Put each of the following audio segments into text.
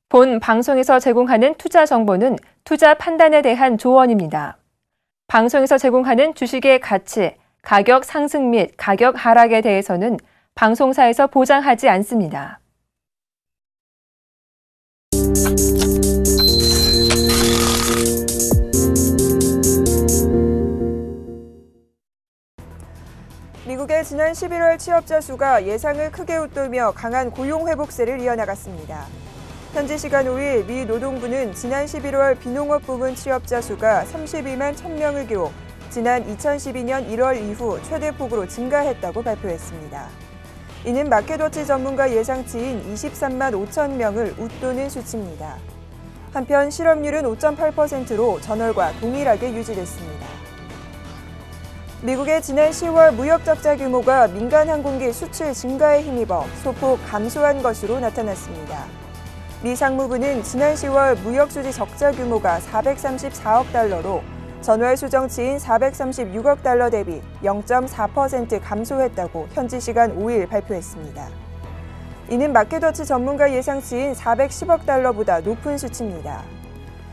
본 방송에서 제공하는 투자 정보는 투자 판단에 대한 조언입니다. 방송에서 제공하는 주식의 가치, 가격 상승 및 가격 하락에 대해서는 방송사에서 보장하지 않습니다. 미국의 지난 11월 취업자 수가 예상을 크게 웃돌며 강한 고용 회복세를 이어나갔습니다. 현지 시간 5일 미 노동부는 지난 11월 비농업 부문 취업자 수가 32만 1000명을 기록, 지난 2012년 1월 이후 최대폭으로 증가했다고 발표했습니다. 이는 마켓워치 전문가 예상치인 23만 5천 명을 웃도는 수치입니다. 한편 실업률은 5.8%로 전월과 동일하게 유지됐습니다. 미국의 지난 10월 무역 적자 규모가 민간 항공기 수출 증가에 힘입어 소폭 감소한 것으로 나타났습니다. 미 상무부는 지난 10월 무역 수지 적자 규모가 434억 달러로 전월 수정치인 436억 달러 대비 0.4% 감소했다고 현지 시간 5일 발표했습니다. 이는 마켓워치 전문가 예상치인 410억 달러보다 높은 수치입니다.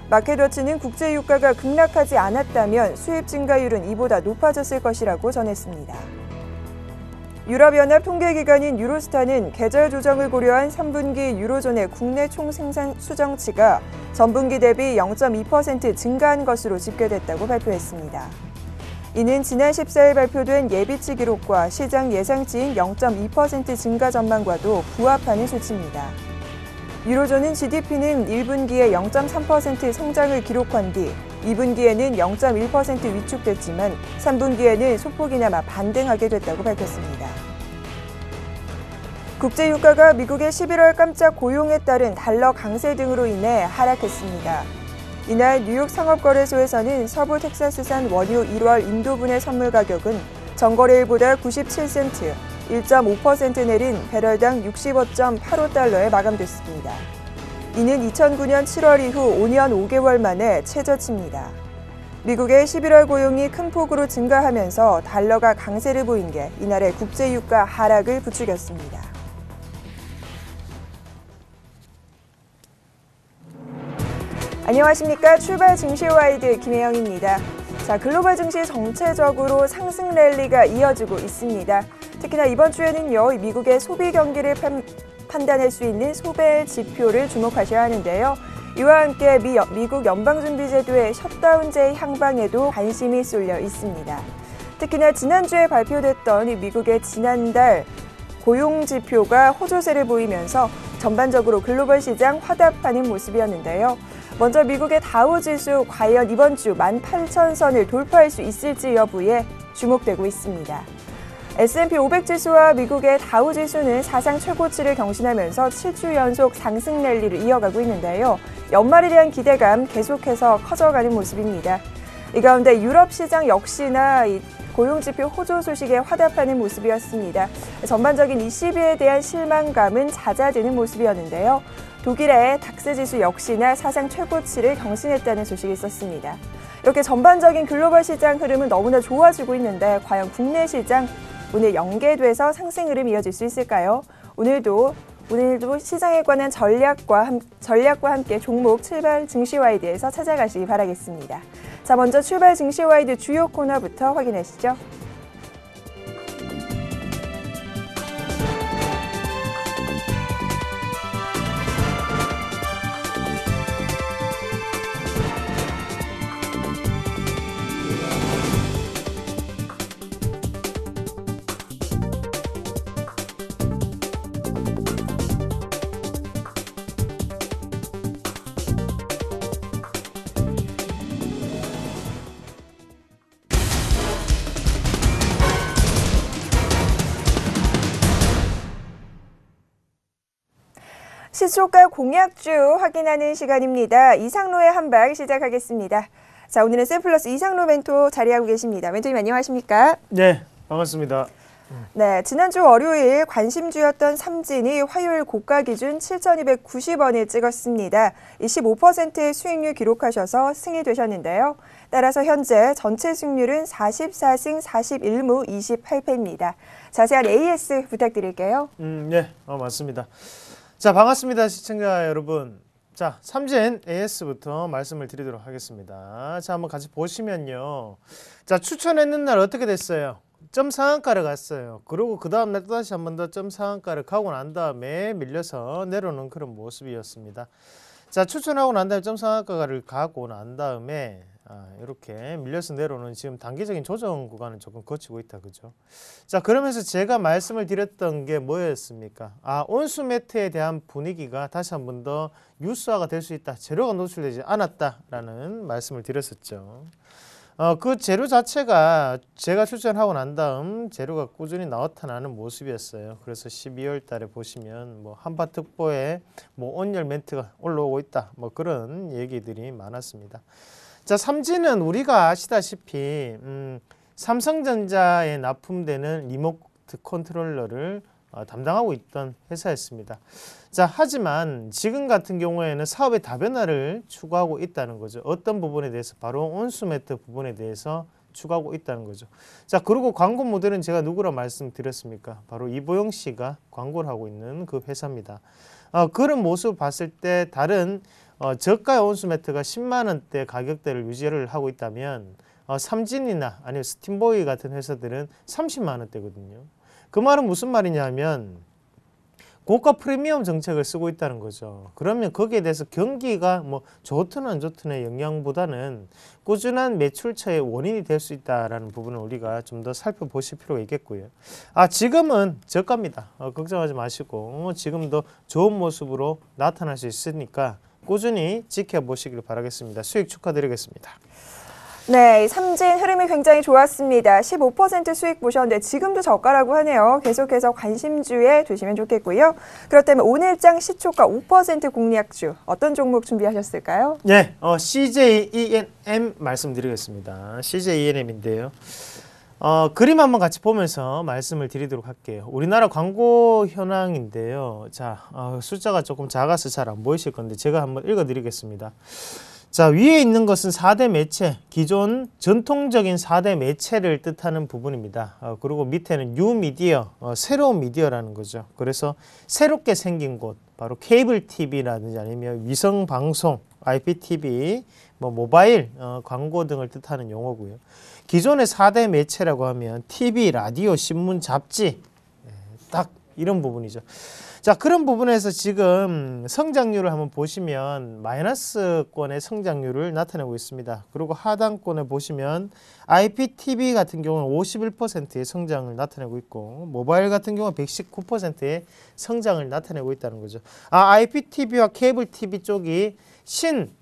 마켓워치는 국제 유가가 급락하지 않았다면 수입 증가율은 이보다 높아졌을 것이라고 전했습니다. 유럽연합 통계기관인 유로스타는 계절 조정을 고려한 3분기 유로존의 국내 총생산 수정치가 전분기 대비 0.2% 증가한 것으로 집계됐다고 발표했습니다. 이는 지난 14일 발표된 예비치 기록과 시장 예상치인 0.2% 증가 전망과도 부합하는 수치입니다. 유로존은 GDP는 1분기에 0.3% 성장을 기록한 뒤 2분기에는 0.1% 위축됐지만 3분기에는 소폭이나마 반등하게 됐다고 밝혔습니다. 국제유가가 미국의 11월 깜짝 고용에 따른 달러 강세 등으로 인해 하락했습니다. 이날 뉴욕 상업거래소에서는 서부 텍사스산 원유 1월 인도분해 선물 가격은 전거래일보다 97센트, 1.5% 내린 배럴당 65.85달러에 마감됐습니다. 이는 2009년 7월 이후 5년 5개월 만에 최저치입니다. 미국의 11월 고용이 큰 폭으로 증가하면서 달러가 강세를 보인 게 이날의 국제유가 하락을 부추겼습니다. 안녕하십니까. 출발 증시와이드 김혜영입니다. 자, 글로벌 증시 전체적으로 상승 랠리가 이어지고 있습니다. 특히나 이번 주에는요, 미국의 소비 경기를 판단할 수 있는 소벨 지표를 주목하셔야 하는데요. 이와 함께 미국 연방준비제도의 셧다운제 향방에도 관심이 쏠려 있습니다. 특히나 지난주에 발표됐던 미국의 지난달 고용 지표가 호조세를 보이면서 전반적으로 글로벌 시장 화답하는 모습이었는데요. 먼저 미국의 다우지수 과연 이번 주 18,000선을 돌파할 수 있을지 여부에 주목되고 있습니다. S&P 500지수와 미국의 다우지수는 사상 최고치를 경신하면서 7주 연속 상승 랠리를 이어가고 있는데요. 연말에 대한 기대감 계속해서 커져가는 모습입니다. 이 가운데 유럽 시장 역시나 고용지표 호조 소식에 화답하는 모습이었습니다. 전반적인 ECB에 대한 실망감은 잦아드는 모습이었는데요. 독일의 닥스지수 역시나 사상 최고치를 경신했다는 소식이 있었습니다. 이렇게 전반적인 글로벌 시장 흐름은 너무나 좋아지고 있는데 과연 국내 시장 오늘 연계돼서 상승 흐름이 이어질 수 있을까요? 오늘도 시장에 관한 전략과 함께 종목 출발 증시와이드에서 찾아가시기 바라겠습니다. 자, 먼저 출발 증시와이드 주요 코너부터 확인하시죠. 시초가 공약주 확인하는 시간입니다. 이상로의 한방 시작하겠습니다. 자, 오늘은 셀플러스 이상로 멘토 자리하고 계십니다. 멘토님 안녕하십니까? 네, 반갑습니다. 네, 지난주 월요일 관심주였던 삼진이 화요일 고가 기준 7,290원을 찍었습니다. 15%의 수익률 기록하셔서 승이 되셨는데요. 따라서 현재 전체 승률은 44승 41무 28패입니다. 자세한 AS 부탁드릴게요. 네, 맞습니다. 자, 반갑습니다. 시청자 여러분. 자, 삼진 AS부터 말씀을 드리도록 하겠습니다. 자, 한번 같이 보시면요. 자, 추천했는 날 어떻게 됐어요? 점 상한가를 갔어요. 그리고 그 다음날 또다시 한 번 더 점 상한가를 가고 난 다음에 밀려서 내려오는 그런 모습이었습니다. 자, 추천하고 난 다음에 점 상한가를 가고 난 다음에 이렇게 밀려서 내려오는 지금 단기적인 조정 구간을 조금 거치고 있다, 그죠? 자, 그러면서 제가 말씀을 드렸던 게 뭐였습니까? 온수 매트에 대한 분위기가 다시 한 번 더 유스화가 될 수 있다, 재료가 노출되지 않았다라는 말씀을 드렸었죠. 그 재료 자체가 제가 추천하고 난 다음 재료가 꾸준히 나타나는 모습이었어요. 그래서 12월 달에 보시면 뭐 한파특보에 뭐 온열 멘트가 올라오고 있다, 뭐 그런 얘기들이 많았습니다. 자, 삼진은 우리가 아시다시피 삼성전자에 납품되는 리모트 컨트롤러를 담당하고 있던 회사였습니다. 자, 하지만 지금 같은 경우에는 사업의 다변화를 추구하고 있다는 거죠. 어떤 부분에 대해서? 바로 온수매트 부분에 대해서 추구하고 있다는 거죠. 자, 그리고 광고 모델은 제가 누구라 말씀드렸습니까? 바로 이보영 씨가 광고를 하고 있는 그 회사입니다. 그런 모습을 봤을 때 다른 저가의 온수매트가 10만 원대 가격대를 유지를 하고 있다면 삼진이나 아니면 스팀보이 같은 회사들은 30만 원대거든요. 그 말은 무슨 말이냐면 고가 프리미엄 정책을 쓰고 있다는 거죠. 그러면 거기에 대해서 경기가 뭐 좋든 안 좋든의 영향보다는 꾸준한 매출처의 원인이 될 수 있다는 부분을 우리가 좀 더 살펴보실 필요가 있겠고요. 지금은 저가입니다. 걱정하지 마시고 지금도 좋은 모습으로 나타날 수 있으니까 꾸준히 지켜보시길 바라겠습니다. 수익 축하드리겠습니다. 네, 삼진 흐름이 굉장히 좋았습니다. 15% 수익 보셨는데 지금도 저가라고 하네요. 계속해서 관심주에 두시면 좋겠고요. 그렇다면 오늘장 시초가 5% 공략주 어떤 종목 준비하셨을까요? 네, CJENM 말씀드리겠습니다. CJENM인데요. 그림 한번 같이 보면서 말씀을 드리도록 할게요. 우리나라 광고 현황인데요. 자, 숫자가 조금 작아서 잘 안 보이실 건데 제가 한번 읽어드리겠습니다. 자, 위에 있는 것은 4대 매체, 기존 전통적인 4대 매체를 뜻하는 부분입니다. 그리고 밑에는 뉴 미디어, 새로운 미디어라는 거죠. 그래서 새롭게 생긴 곳, 바로 케이블 TV라든지 아니면 위성 방송, IPTV, 뭐 모바일 광고 등을 뜻하는 용어고요. 기존의 4대 매체라고 하면 TV, 라디오, 신문, 잡지, 딱 이런 부분이죠. 자, 그런 부분에서 지금 성장률을 한번 보시면 마이너스권의 성장률을 나타내고 있습니다. 그리고 하단권에 보시면 IPTV 같은 경우는 51%의 성장을 나타내고 있고 모바일 같은 경우는 119%의 성장을 나타내고 있다는 거죠. IPTV와 케이블 TV 쪽이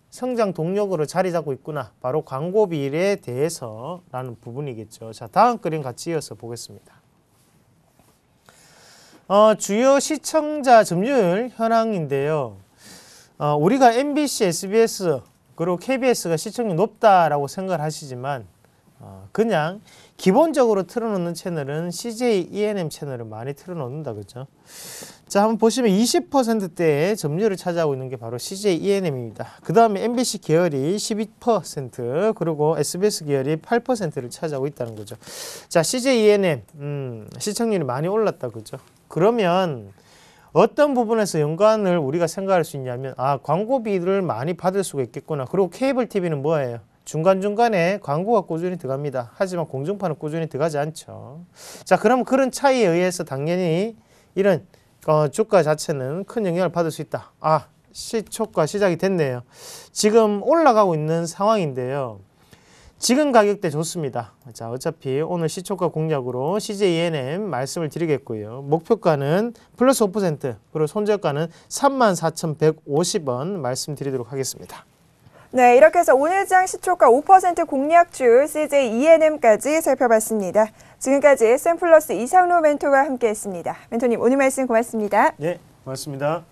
성장 동력으로 자리 잡고 있구나. 바로 광고비에 대해서라는 부분이겠죠. 자, 다음 그림 같이 이어서 보겠습니다. 주요 시청자 점유율 현황인데요. 우리가 MBC, SBS 그리고 KBS가 시청률 높다라고 생각을 하시지만 그냥 기본적으로 틀어놓는 채널은 CJ ENM 채널을 많이 틀어놓는다, 그죠? 자, 한번 보시면 20%대의 점유율을 차지하고 있는 게 바로 CJ ENM입니다. 그 다음에 MBC 계열이 12%, 그리고 SBS 계열이 8%를 차지하고 있다는 거죠. 자, CJ ENM 시청률이 많이 올랐다, 그죠? 그러면 어떤 부분에서 연관을 우리가 생각할 수 있냐면 광고비를 많이 받을 수가 있겠구나. 그리고 케이블 TV는 뭐예요? 중간중간에 광고가 꾸준히 들어갑니다. 하지만 공중파는 꾸준히 들어가지 않죠. 자, 그럼 그런 차이에 의해서 당연히 이런 주가 자체는 큰 영향을 받을 수 있다. 시초가 시작이 됐네요. 지금 올라가고 있는 상황인데요. 지금 가격대 좋습니다. 자, 어차피 오늘 시초가 공략으로 CJ ENM 말씀을 드리겠고요. 목표가는 플러스 5%, 그리고 손절가는 34,150원 말씀드리도록 하겠습니다. 네, 이렇게 해서 오늘장 시초가 5% 공략주 CJ ENM까지 살펴봤습니다. 지금까지 샘플러스 이상로 멘토와 함께했습니다. 멘토님, 오늘 말씀 고맙습니다. 네, 고맙습니다.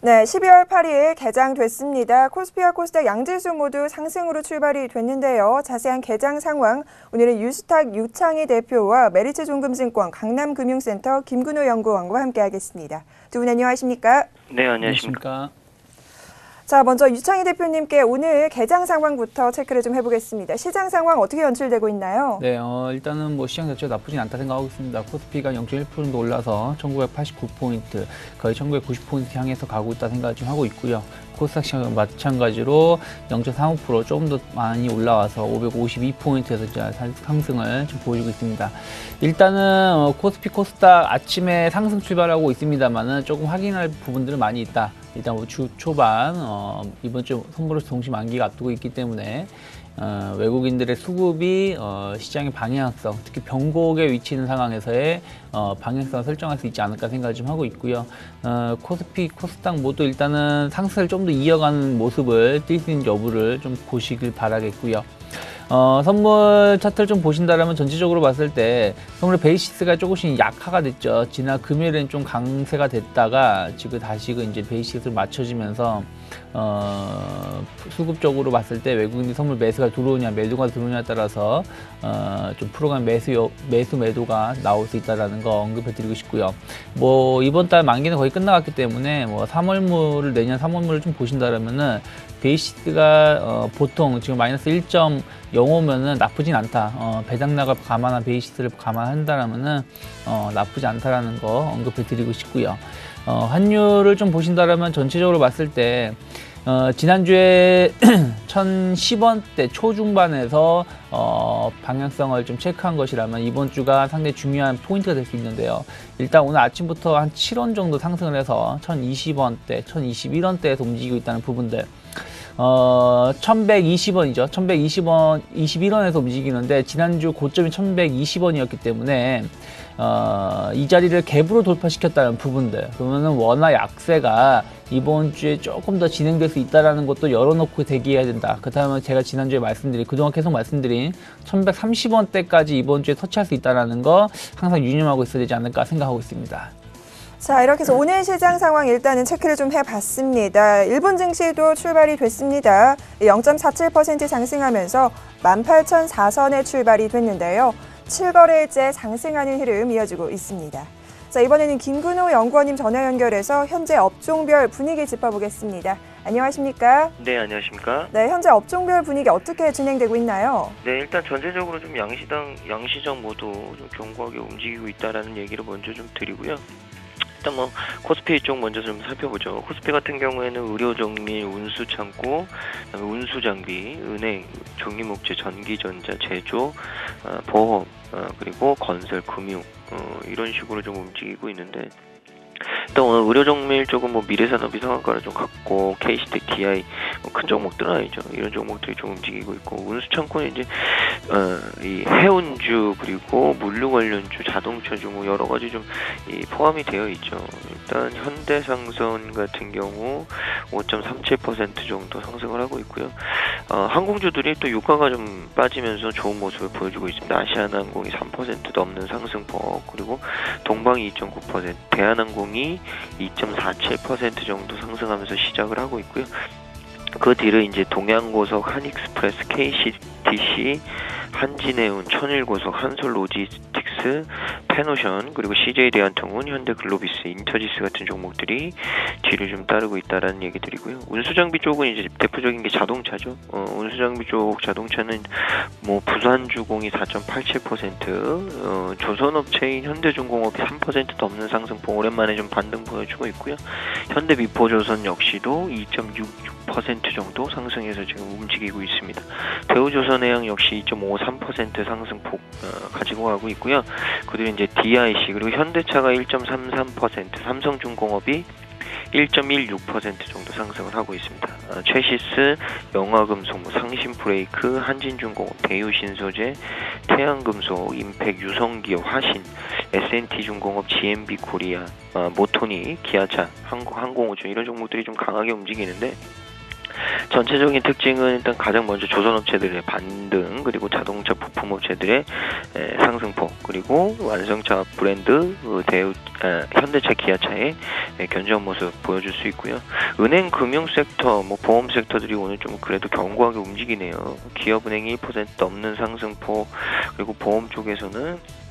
네, 12월 8일 개장됐습니다. 코스피와 코스닥 양지수 모두 상승으로 출발이 됐는데요. 자세한 개장 상황, 오늘은 유스탁 유창희 대표와 메리츠종금증권 강남금융센터 김근호 연구원과 함께하겠습니다. 두 분 안녕하십니까? 네, 안녕하십니까. 자, 먼저 유창희 대표님께 오늘 개장 상황부터 체크를 좀 해보겠습니다. 시장 상황 어떻게 연출되고 있나요? 네, 일단은 뭐 시장 자체가 나쁘진 않다 생각하고 있습니다. 코스피가 0.1% 정도 올라서 1989포인트, 거의 1990포인트 향해서 가고 있다 생각을 좀 하고 있고요. 코스닥 시장은 마찬가지로 0.35% 조금 더 많이 올라와서 552포인트에서 이제 상승을 좀 보여주고 있습니다. 일단은 코스피, 코스닥 아침에 상승 출발하고 있습니다만은 조금 확인할 부분들은 많이 있다. 일단 주 초반 이번 주 선물의 동시 만기가 앞두고 있기 때문에 외국인들의 수급이 시장의 방향성, 특히 변곡에 위치하는 상황에서의 방향성을 설정할 수 있지 않을까 생각을 좀 하고 있고요. 코스피, 코스닥 모두 일단은 상승을 좀 더 이어가는 모습을 띌 수 있는 여부를 좀 보시길 바라겠고요. 선물 차트를 좀 보신다면 전체적으로 봤을 때 선물의 베이시스가 조금씩 약화가 됐죠. 지난 금요일엔 좀 강세가 됐다가 지금 다시 이제 베이시스를 맞춰지면서 수급적으로 봤을 때 외국인이 선물 매수가 들어오냐 매도가 들어오냐에 따라서 좀 풀어간 매수 매도가 나올 수 있다라는 거 언급해 드리고 싶고요. 뭐 이번 달 만기는 거의 끝나갔기 때문에 뭐 3월물을 내년 3월물을 좀 보신다라면은 베이시스가 보통 지금 마이너스 1.05면은 나쁘진 않다. 배당락을 감안한 베이시스를 감안한다라면은 나쁘지 않다라는 거 언급해 드리고 싶고요. 환율을 좀 보신다라면 전체적으로 봤을 때 지난주에 1010원대 초중반에서 방향성을 좀 체크한 것이라면 이번 주가 상당히 중요한 포인트가 될 수 있는데요. 일단 오늘 아침부터 한 7원 정도 상승을 해서 1020원대, 1021원대에서 움직이고 있다는 부분들. 1120원이죠. 1120원, 21원에서 움직이는데 지난주 고점이 1120원이었기 때문에 이 자리를 갭으로 돌파시켰다는 부분들. 그러면은 원화 약세가 이번 주에 조금 더 진행될 수 있다라는 것도 열어놓고 대기해야 된다. 그다음에 제가 지난주에 그동안 계속 말씀드린 1130원대까지 이번 주에 터치할 수 있다라는 거 항상 유념하고 있어야 되지 않을까 생각하고 있습니다. 자, 이렇게 해서 오늘 시장 상황 일단은 체크를 좀 해봤습니다. 일본 증시도 출발이 됐습니다. 0.47% 상승하면서 18,004선에 출발이 됐는데요. 7거래일째 상승하는 흐름 이어지고 있습니다. 자, 이번에는 김근호 연구원님 전화 연결해서 현재 업종별 분위기 짚어보겠습니다. 안녕하십니까? 네, 안녕하십니까. 네, 현재 업종별 분위기 어떻게 진행되고 있나요? 네, 일단 전체적으로 좀 양시장 모두 좀 견고하게 움직이고 있다라는 얘기를 먼저 좀 드리고요. 일단 뭐 코스피 쪽 먼저 좀 살펴보죠. 코스피 같은 경우에는 의료 정밀, 운수 창고, 운수 장비, 은행, 종이목재, 전기전자, 제조, 보험, 그리고 건설, 금융 이런 식으로 좀 움직이고 있는데. 일단 오늘 의료 정밀 쪽은 뭐 미래산업이 상한가를 좀 갖고 KC텍, DI 큰 종목들은 아니죠. 이런 종목들이 좀 움직이고 있고 운수 창고는 이제 이 해운주 그리고 물류 관련주, 자동차주 뭐 여러 가지 좀 포함이 되어 있죠. 일단 현대상선 같은 경우 5.37% 정도 상승을 하고 있고요. 항공주들이 또 유가가 좀 빠지면서 좋은 모습을 보여주고 있습니다. 아시아나항공이 3% 넘는 상승폭, 그리고 동방이 2.9%, 대한항공이 2.47% 정도 상승하면서 시작을 하고 있고요. 그 뒤를 이제 동양고속, 한익스프레스, KCTC, 한진해운, 천일고속, 한솔로지스틱스, 페노션, 그리고 CJ대한통운, 현대글로비스, 인터지스 같은 종목들이 뒤를 좀 따르고 있다라는 얘기 드리고요. 운수장비 쪽은 이제 대표적인 게 자동차죠. 운수장비 쪽 자동차는 뭐 부산주공이 4.87%, 조선업체인 현대중공업이 3%도 없는 상승폭 오랜만에 좀 반등 보여주고 있고요. 현대미포조선 역시도 2.66% 정도 상승해서 지금 움직이고 있습니다. 대우조선해양 역시 2.53% 상승폭 가지고 가고 있고요. 그리고 이제 DIC 그리고 현대차가 1.33%, 삼성중공업이 1.16% 정도 상승을 하고 있습니다. 최시스, 영화금속, 상신브레이크, 한진중공업, 대유신소재, 태양금속, 임팩, 유성기업, 화신, S&T중공업, GMB코리아, 모토니, 기아차, 항공우주 이런 종목들이 좀 강하게 움직이는데 전체적인 특징은 일단 가장 먼저 조선업체들의 반등, 그리고 자동차 부품업체들의 상승폭, 그리고 완성차 브랜드 현대차, 기아차의 견조한 모습 보여줄 수 있고요. 은행, 금융 섹터, 보험 섹터들이 오늘 좀 그래도 견고하게 움직이네요. 기업은행이 1% 넘는 상승폭, 그리고 보험 쪽에서는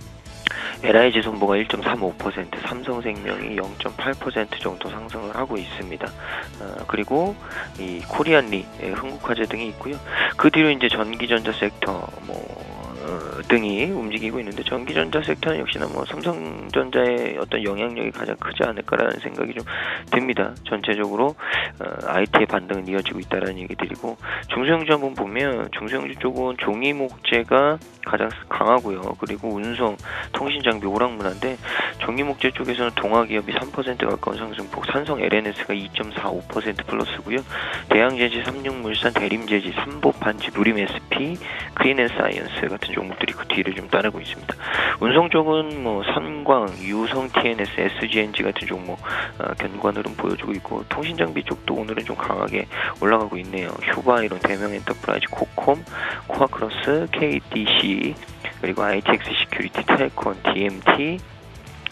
LIG 손보가 1.35%, 삼성생명이 0.8% 정도 상승을 하고 있습니다. 그리고 이 코리안리, 흥국화재 등이 있고요. 그 뒤로 이제 전기전자 섹터 등이 움직이고 있는데, 전기전자 섹터는 역시나 삼성전자의 어떤 영향력이 가장 크지 않을까라는 생각이 좀 듭니다. 전체적으로 IT의 반등은 이어지고 있다는 얘기들이고, 중소형주 한번 보면 중소형주 쪽은 종이 목재가 가장 강하고요. 그리고 운송, 통신장비, 오락문화인데, 종이 목재 쪽에서는 동아기업이 3% 가까운 상승폭, 삼성 LNS가 2.45% 플러스고요. 대양제지, 삼육물산, 대림제지, 삼보반지, 누림SP, 크린앤사이언스 같은 종목들이 그 뒤를 좀 따르고 있습니다. 운송 쪽은 선광, 유성, TNS, SGNG 같은 종목 견고한 흐름 보여주고 있고, 통신장비 쪽도 오늘은 좀 강하게 올라가고 있네요. 휴바이론, 대명엔터프라이즈, 코콤, 코아크로스, KDC, 그리고 ITX 시큐리티, 텔콘, DMT,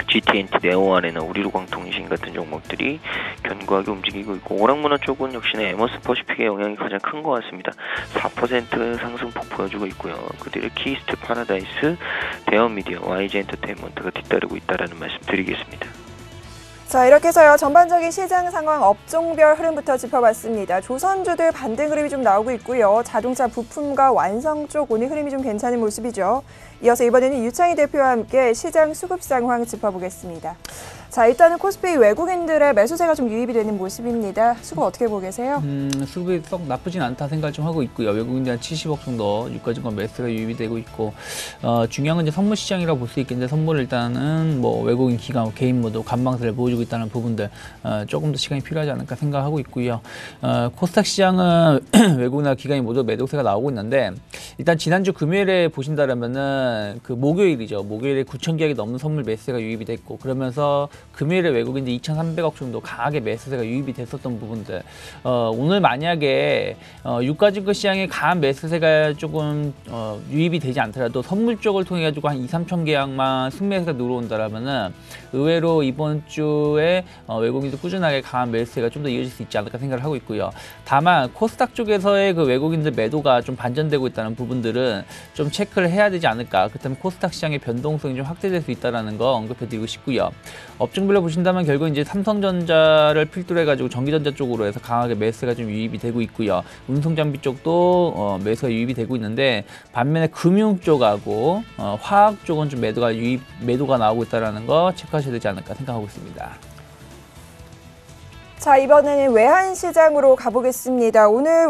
GTNT, 네오아레나, 우리로광통신 같은 종목들이 견고하게 움직이고 있고, 오락문화 쪽은 역시나 에머스퍼시픽의 영향이 가장 큰 것 같습니다. 4% 상승폭 보여주고 있고요. 그 뒤를 키스트, 파라다이스, 대원미디어, YG엔터테인먼트가 뒤따르고 있다는 말씀 드리겠습니다. 자, 이렇게 해서요. 전반적인 시장 상황 업종별 흐름부터 짚어봤습니다. 조선주들 반등 흐름이 좀 나오고 있고요. 자동차 부품과 완성 쪽 오늘 흐름이 좀 괜찮은 모습이죠. 이어서 이번에는 유창희 대표와 함께 시장 수급 상황 짚어보겠습니다. 자, 일단은 코스피 외국인들의 매수세가 좀 유입이 되는 모습입니다. 수급 어떻게 보고 계세요? 수급이 썩 나쁘진 않다 생각을 좀 하고 있고요. 외국인들 한 70억 정도 유가증권 매수가 유입이 되고 있고, 중요한 건 이제 선물 시장이라고 볼 수 있겠는데, 선물을 일단은 외국인 기관, 개인 모두 관망세를 보여주고 있다는 부분들 조금 더 시간이 필요하지 않을까 생각하고 있고요. 코스닥 시장은 외국인과 기관이 모두 매도세가 나오고 있는데, 일단 지난주 금요일에 보신다라면은 그 목요일이죠. 목요일에 9,000계약이 넘는 선물 매수세가 유입이 됐고, 그러면서 금요일에 외국인들 2,300억 정도 강하게 매수세가 유입이 됐었던 부분들, 오늘 만약에 유가증권 시장에 강한 매수세가 조금 유입이 되지 않더라도 선물 쪽을 통해 가지고 한 2,3천 계약만 순매수가 들어온다라면은 의외로 이번 주에 외국인들 꾸준하게 강한 매수세가 좀 더 이어질 수 있지 않을까 생각을 하고 있고요. 다만 코스닥 쪽에서의 그 외국인들 매도가 좀 반전되고 있다는 부분들은 좀 체크를 해야 되지 않을까. 그렇다면 코스닥 시장의 변동성이 좀 확대될 수 있다는 거 언급해드리고 싶고요. 업종별로 보신다면 결국 이제 삼성전자를 필두로 해가지고 전기전자 쪽으로 해서 강하게 매수가 좀 유입이 되고 있고요. 운송장비 쪽도 매수가 유입이 되고 있는데, 반면에 금융 쪽하고 화학 쪽은 좀 매도가 나오고 있다는 거 체크하셔야 되지 않을까 생각하고 있습니다. 자, 이번에는 외환 시장으로 가보겠습니다. 오늘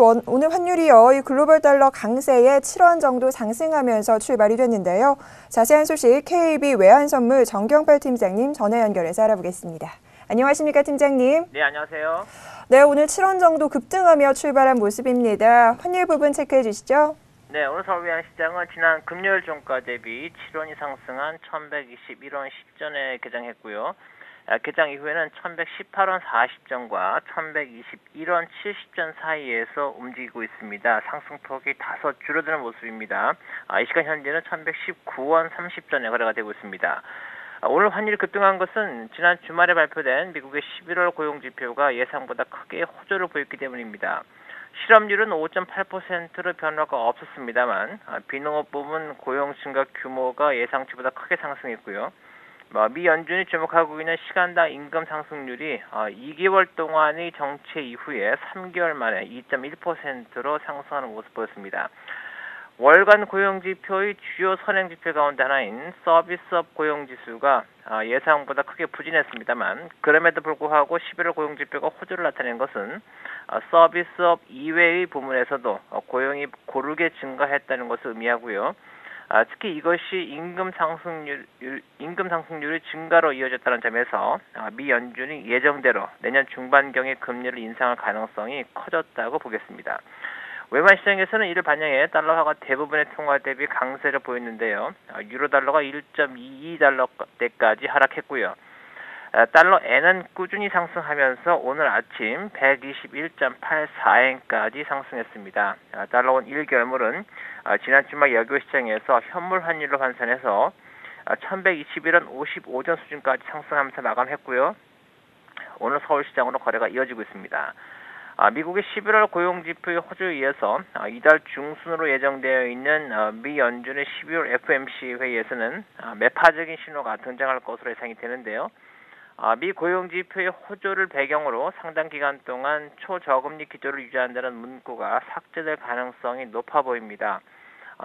환율이요. 이 글로벌 달러 강세에 7원 정도 상승하면서 출발이 됐는데요. 자세한 소식 KB 외환선물 정경팔 팀장님 전화 연결해서 알아보겠습니다. 안녕하십니까, 팀장님? 네, 안녕하세요. 네, 오늘 7원 정도 급등하며 출발한 모습입니다. 환율 부분 체크해 주시죠. 네, 오늘 서울 외환시장은 지난 금요일 종가 대비 7원이 상승한 1121원 10전에 개장했고요. 개장 이후에는 1118원 40전과 1121원 70전 사이에서 움직이고 있습니다. 상승폭이 다소 줄어드는 모습입니다. 이 시간 현재는 1119원 30전에 거래가 되고 있습니다. 오늘 환율이 급등한 것은 지난 주말에 발표된 미국의 11월 고용지표가 예상보다 크게 호조를 보였기 때문입니다. 실업률은 5.8%로 변화가 없었습니다만, 비농업 부문 고용 증가 규모가 예상치보다 크게 상승했고요. 미 연준이 주목하고 있는 시간당 임금 상승률이 2개월 동안의 정체 이후에 3개월 만에 2.1%로 상승하는 모습을 보였습니다. 월간 고용지표의 주요 선행지표 가운데 하나인 서비스업 고용지수가 예상보다 크게 부진했습니다만, 그럼에도 불구하고 11월 고용지표가 호조를 나타낸 것은 서비스업 이외의 부문에서도 고용이 고르게 증가했다는 것을 의미하고요. 특히 이것이 임금 상승률의 증가로 이어졌다는 점에서 미 연준이 예정대로 내년 중반경에 금리를 인상할 가능성이 커졌다고 보겠습니다. 외환 시장에서는 이를 반영해 달러화가 대부분의 통화 대비 강세를 보였는데요. 유로 달러가 1.22달러대까지 하락했고요. 달러 N은 꾸준히 상승하면서 오늘 아침 121.84엔까지 상승했습니다. 달러 원 1개월물은 지난 주말 여교 시장에서 현물 환율로 환산해서 1121원 55전 수준까지 상승하면서 마감했고요. 오늘 서울시장으로 거래가 이어지고 있습니다. 미국의 11월 고용지표의 호조에 의해서 이달 중순으로 예정되어 있는 미 연준의 12월 FOMC 회의에서는 매파적인 신호가 등장할 것으로 예상이 되는데요. 미 고용지표의 호조를 배경으로 상당 기간 동안 초저금리 기조를 유지한다는 문구가 삭제될 가능성이 높아 보입니다.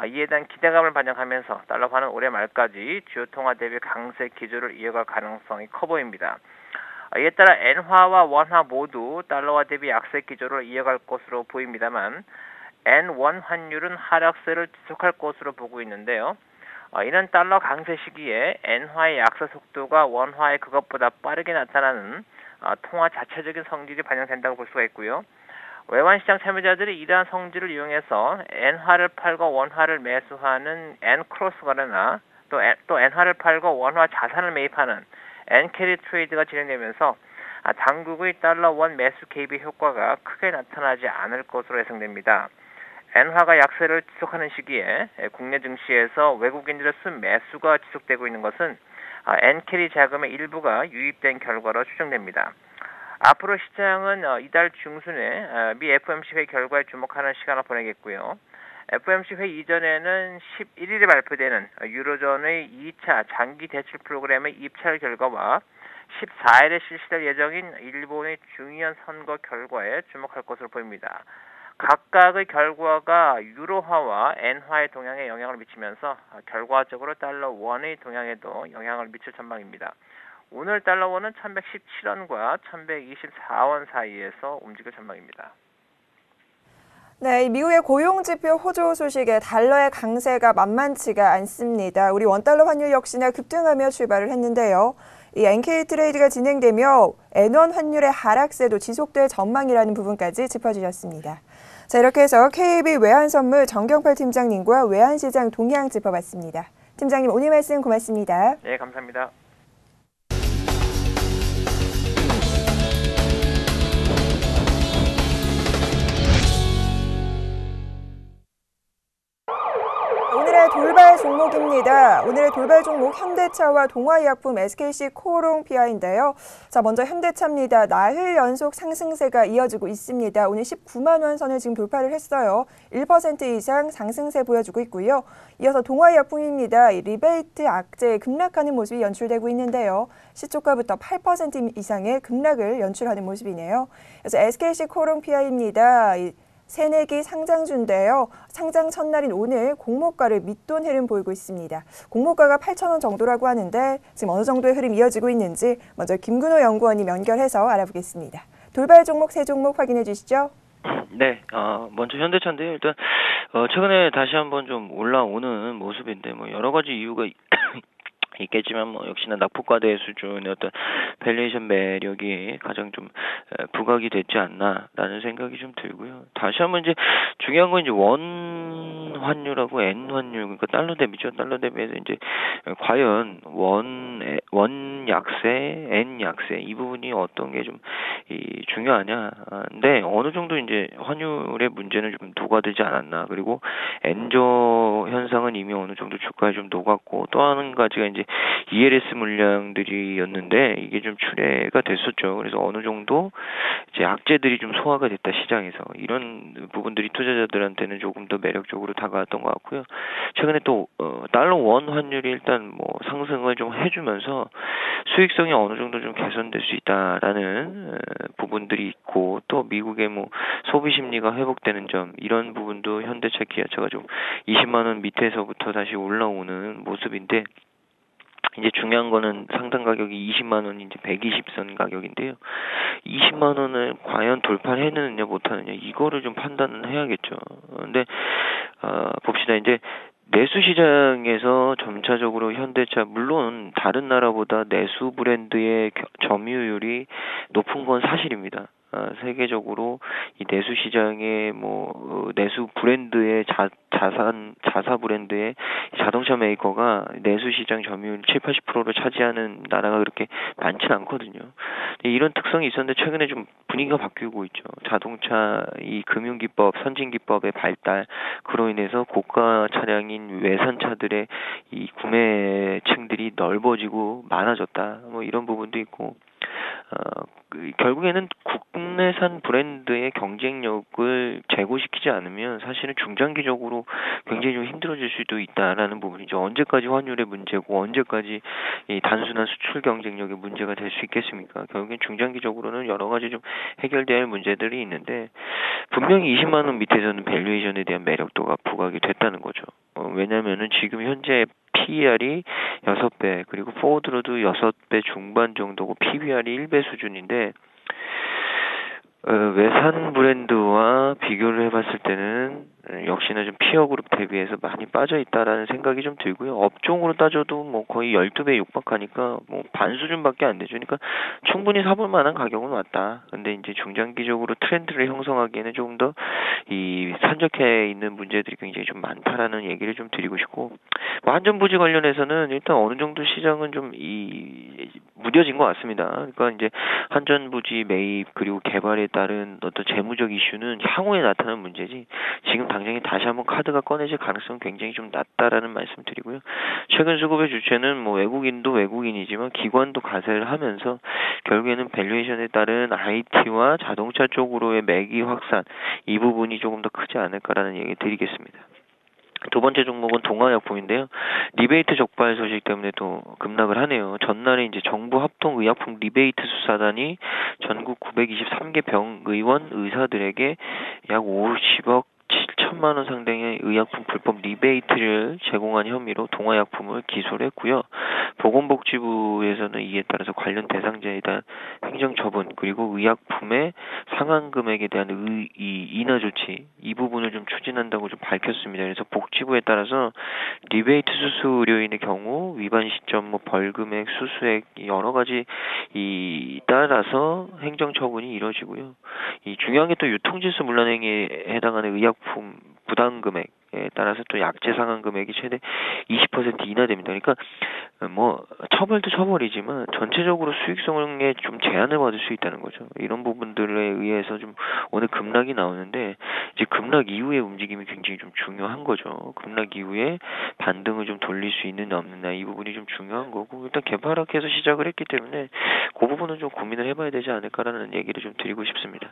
이에 대한 기대감을 반영하면서 달러화는 올해 말까지 주요 통화 대비 강세 기조를 이어갈 가능성이 커 보입니다. 이에 따라 엔화와 원화 모두 달러화 대비 약세 기조를 이어갈 것으로 보입니다만 N1 환율은 하락세를 지속할 것으로 보고 있는데요. 이는 달러 강세 시기에 엔화의 약세 속도가 원화의 그것보다 빠르게 나타나는 통화 자체적인 성질이 반영된다고 볼 수가 있고요. 외환시장 참여자들이 이러한 성질을 이용해서 엔화를 팔고 원화를 매수하는 엔크로스 거래나 또 엔화를 팔고 원화 자산을 매입하는 엔캐리 트레이드가 진행되면서 당국의 달러 원 매수 개입의 효과가 크게 나타나지 않을 것으로 예상됩니다. 엔화가 약세를 지속하는 시기에 국내 증시에서 외국인들의 순매수가 지속되고 있는 것은 엔캐리 자금의 일부가 유입된 결과로 추정됩니다. 앞으로 시장은 이달 중순에 미 FOMC 회의 결과에 주목하는 시간을 보내겠고요. FOMC 회의 이전에는 11일에 발표되는 유로존의 2차 장기 대출 프로그램의 입찰 결과와 14일에 실시될 예정인 일본의 중의원 선거 결과에 주목할 것으로 보입니다. 각각의 결과가 유로화와 엔화의 동향에 영향을 미치면서 결과적으로 달러 원의 동향에도 영향을 미칠 전망입니다. 오늘 달러 원은 1117원과 1124원 사이에서 움직일 전망입니다. 네, 미국의 고용지표 호조 소식에 달러의 강세가 만만치가 않습니다. 우리 원달러 환율 역시나 급등하며 출발을 했는데요. 이 NK 트레이드가 진행되며 N1 환율의 하락세도 지속될 전망이라는 부분까지 짚어주셨습니다. 자, 이렇게 해서 KB 외환선물 정경팔 팀장님과 외환시장 동향 짚어봤습니다. 팀장님, 오늘 말씀 고맙습니다. 네, 감사합니다. 오늘의 돌발 종목입니다. 오늘의 돌발 종목 현대차와 동아의약품 SKC 코롱피아인데요. 자, 먼저 현대차입니다. 나흘 연속 상승세가 이어지고 있습니다. 오늘 19만 원 선을 지금 돌파를 했어요. 1% 이상 상승세 보여주고 있고요. 이어서 동아의약품입니다. 리베이트 악재에 급락하는 모습이 연출되고 있는데요. 시초가부터 8% 이상의 급락을 연출하는 모습이네요. 그래서 SKC 코롱피아입니다. 새내기 상장주인데요. 상장 첫날인 오늘 공모가를 밑돈 흐름 보이고 있습니다. 공모가가 8,000원 정도라고 하는데 지금 어느 정도의 흐름 이어지고 있는지 먼저 김근호 연구원이 연결해서 알아보겠습니다. 돌발 종목 세 종목 확인해 주시죠. 네, 먼저 현대차인데요. 일단 최근에 다시 한번 좀 올라오는 모습인데 뭐 여러 가지 이유가 있겠지만 뭐 역시나 낙폭과대 수준의 어떤 밸류에이션 매력이 가장 좀 부각이 됐지 않나라는 생각이 좀 들고요. 다시 한번 이제 중요한 건 이제 원 환율하고 N 환율, 그러니까 달러 대비죠. 달러 대비해서 이제 과연 원 약세, N 약세 이 부분이 어떤 게 좀 중요하냐. 근데 어느 정도 이제 환율의 문제는 좀 도가되지 않았나. 그리고 N조 현상은 이미 어느 정도 주가에 좀 녹았고, 또 한 가지가 이제 ELS 물량들이었는데 이게 좀 출회가 됐었죠. 그래서 어느 정도 이제 악재들이 좀 소화가 됐다 시장에서. 이런 부분들이 투자자들한테는 조금 더 매력적으로 다가왔던 것 같고요. 최근에 또 달러 원 환율이 일단 뭐 상승을 좀 해주면서 수익성이 어느 정도 좀 개선될 수 있다라는 부분들이 있고, 또 미국의 뭐 소비 심리가 회복되는 점, 이런 부분도 현대차, 기아차가 좀 20만 원 밑에서부터 다시 올라오는 모습인데, 이제 중요한 거는 상당 가격이 20만 원이 이제 120선 가격인데요. 20만 원을 과연 돌파해내느냐 못하느냐, 이거를 좀 판단은 해야겠죠. 근데 봅시다. 이제 내수 시장에서 점차적으로 현대차, 물론 다른 나라보다 내수 브랜드의 점유율이 높은 건 사실입니다. 세계적으로 이 내수 시장의 뭐 내수 브랜드의 자사 브랜드의 자동차 메이커가 내수 시장 점유율 70-80%를 차지하는 나라가 그렇게 많지는 않거든요. 이런 특성이 있었는데 최근에 좀 분위기가 바뀌고 있죠. 자동차 이 금융기법, 선진기법의 발달, 그로 인해서 고가 차량인 외산차들의 이 구매층들이 넓어지고 많아졌다. 뭐 이런 부분도 있고, 결국에는 국내산 브랜드의 경쟁력을 제고시키지 않으면 사실은 중장기적으로 굉장히 좀 힘들어질 수도 있다라는 부분이죠. 언제까지 환율의 문제고 언제까지 이 단순한 수출 경쟁력의 문제가 될 수 있겠습니까? 결국엔 중장기적으로는 여러 가지 좀 해결돼야 할 문제들이 있는데, 분명히 20만 원 밑에서는 밸류에이션에 대한 매력도가 부각이 됐다는 거죠. 왜냐면은 지금 현재 PER이 6배, 그리고 포워드로도 6배 중반 정도고 PBR이 1배 수준인데, 외산 브랜드와 비교를 해봤을 때는 역시나 좀 피어 그룹 대비해서 많이 빠져 있다라는 생각이 좀 들고요. 업종으로 따져도 뭐 거의 12배 육박하니까 뭐 반 수준밖에 안 되죠. 그러니까 충분히 사볼 만한 가격은 왔다. 근데 이제 중장기적으로 트렌드를 형성하기에는 조금 더 이 산적해 있는 문제들이 굉장히 좀 많다라는 얘기를 좀 드리고 싶고, 뭐 안전부지 관련해서는 일단 어느 정도 시장은 좀 무뎌진 것 같습니다. 그러니까 이제 한전부지 매입 그리고 개발에 따른 어떤 재무적 이슈는 향후에 나타나는 문제지, 지금 당장에 다시 한번 카드가 꺼내질 가능성은 굉장히 좀 낮다라는 말씀 드리고요. 최근 수급의 주체는 뭐 외국인도 외국인이지만 기관도 가세를 하면서 결국에는 밸류에이션에 따른 IT와 자동차 쪽으로의 매기 확산, 이 부분이 조금 더 크지 않을까라는 얘기 드리겠습니다. 두 번째 종목은 동아약품인데요. 리베이트 적발 소식 때문에 또 급락을 하네요. 전날에 이제 정부 합동 의약품 리베이트 수사단이 전국 923개 병의원 의사들에게 약 50억 7천만 원 상당의 의약품 불법 리베이트를 제공한 혐의로 동아약품을 기소를 했고요. 보건복지부에서는 이에 따라서 관련 대상자에 대한 행정처분, 그리고 의약품의 상한 금액에 대한 인하 조치, 이 부분을 좀 추진한다고 좀 밝혔습니다. 그래서 복지부에 따라서 리베이트 수수 의료인의 경우 위반 시점, 뭐 벌금액, 수수액 여러 가지 따라서 행정처분이 이루어지고요. 이 중요한 게 또 유통질서 문란행위에 해당하는 의약품 부당 금액에 따라서 또 약제 상한 금액이 최대 20% 인하됩니다. 그러니까 뭐 처벌도 처벌이지만 전체적으로 수익성에 좀 제한을 받을 수 있다는 거죠. 이런 부분들에 의해서 좀 오늘 급락이 나오는데, 이제 급락 이후의 움직임이 굉장히 좀 중요한 거죠. 급락 이후에 반등을 좀 돌릴 수 있느냐 없느냐, 이 부분이 좀 중요한 거고, 일단 개파락해서 시작을 했기 때문에 그 부분은 좀 고민을 해봐야 되지 않을까라는 얘기를 좀 드리고 싶습니다.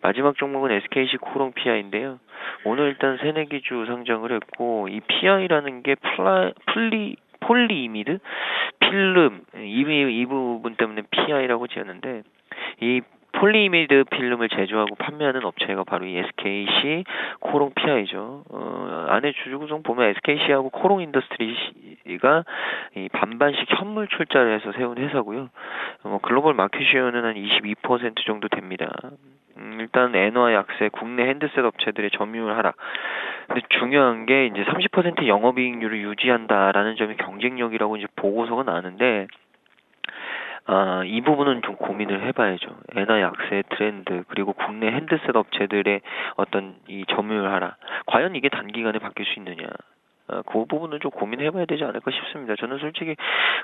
마지막 종목은 SKC 코롱 PI인데요. 오늘 일단 새내기주 상장을 했고, 이 PI라는 게 폴리이미드 필름, 이 부분 때문에 PI라고 지었는데, 이 폴리이미드 필름을 제조하고 판매하는 업체가 바로 이 SKC 코롱 PI죠. 안에 주주구성 보면 SKC하고 코롱 인더스트리가 이 반반씩 현물 출자를 해서 세운 회사고요. 글로벌 마켓시어는 한 22% 정도 됩니다. 일단 엔화 약세, 국내 핸드셋 업체들의 점유율 하락. 근데 중요한 게 이제 30% 영업이익률을 유지한다라는 점이 경쟁력이라고 이제 보고서가 나는데, 이 부분은 좀 고민을 해봐야죠. 엔화 약세 트렌드, 그리고 국내 핸드셋 업체들의 어떤 이 점유율 하락, 과연 이게 단기간에 바뀔 수 있느냐. 그 부분은 좀 고민해봐야 되지 않을까 싶습니다. 저는 솔직히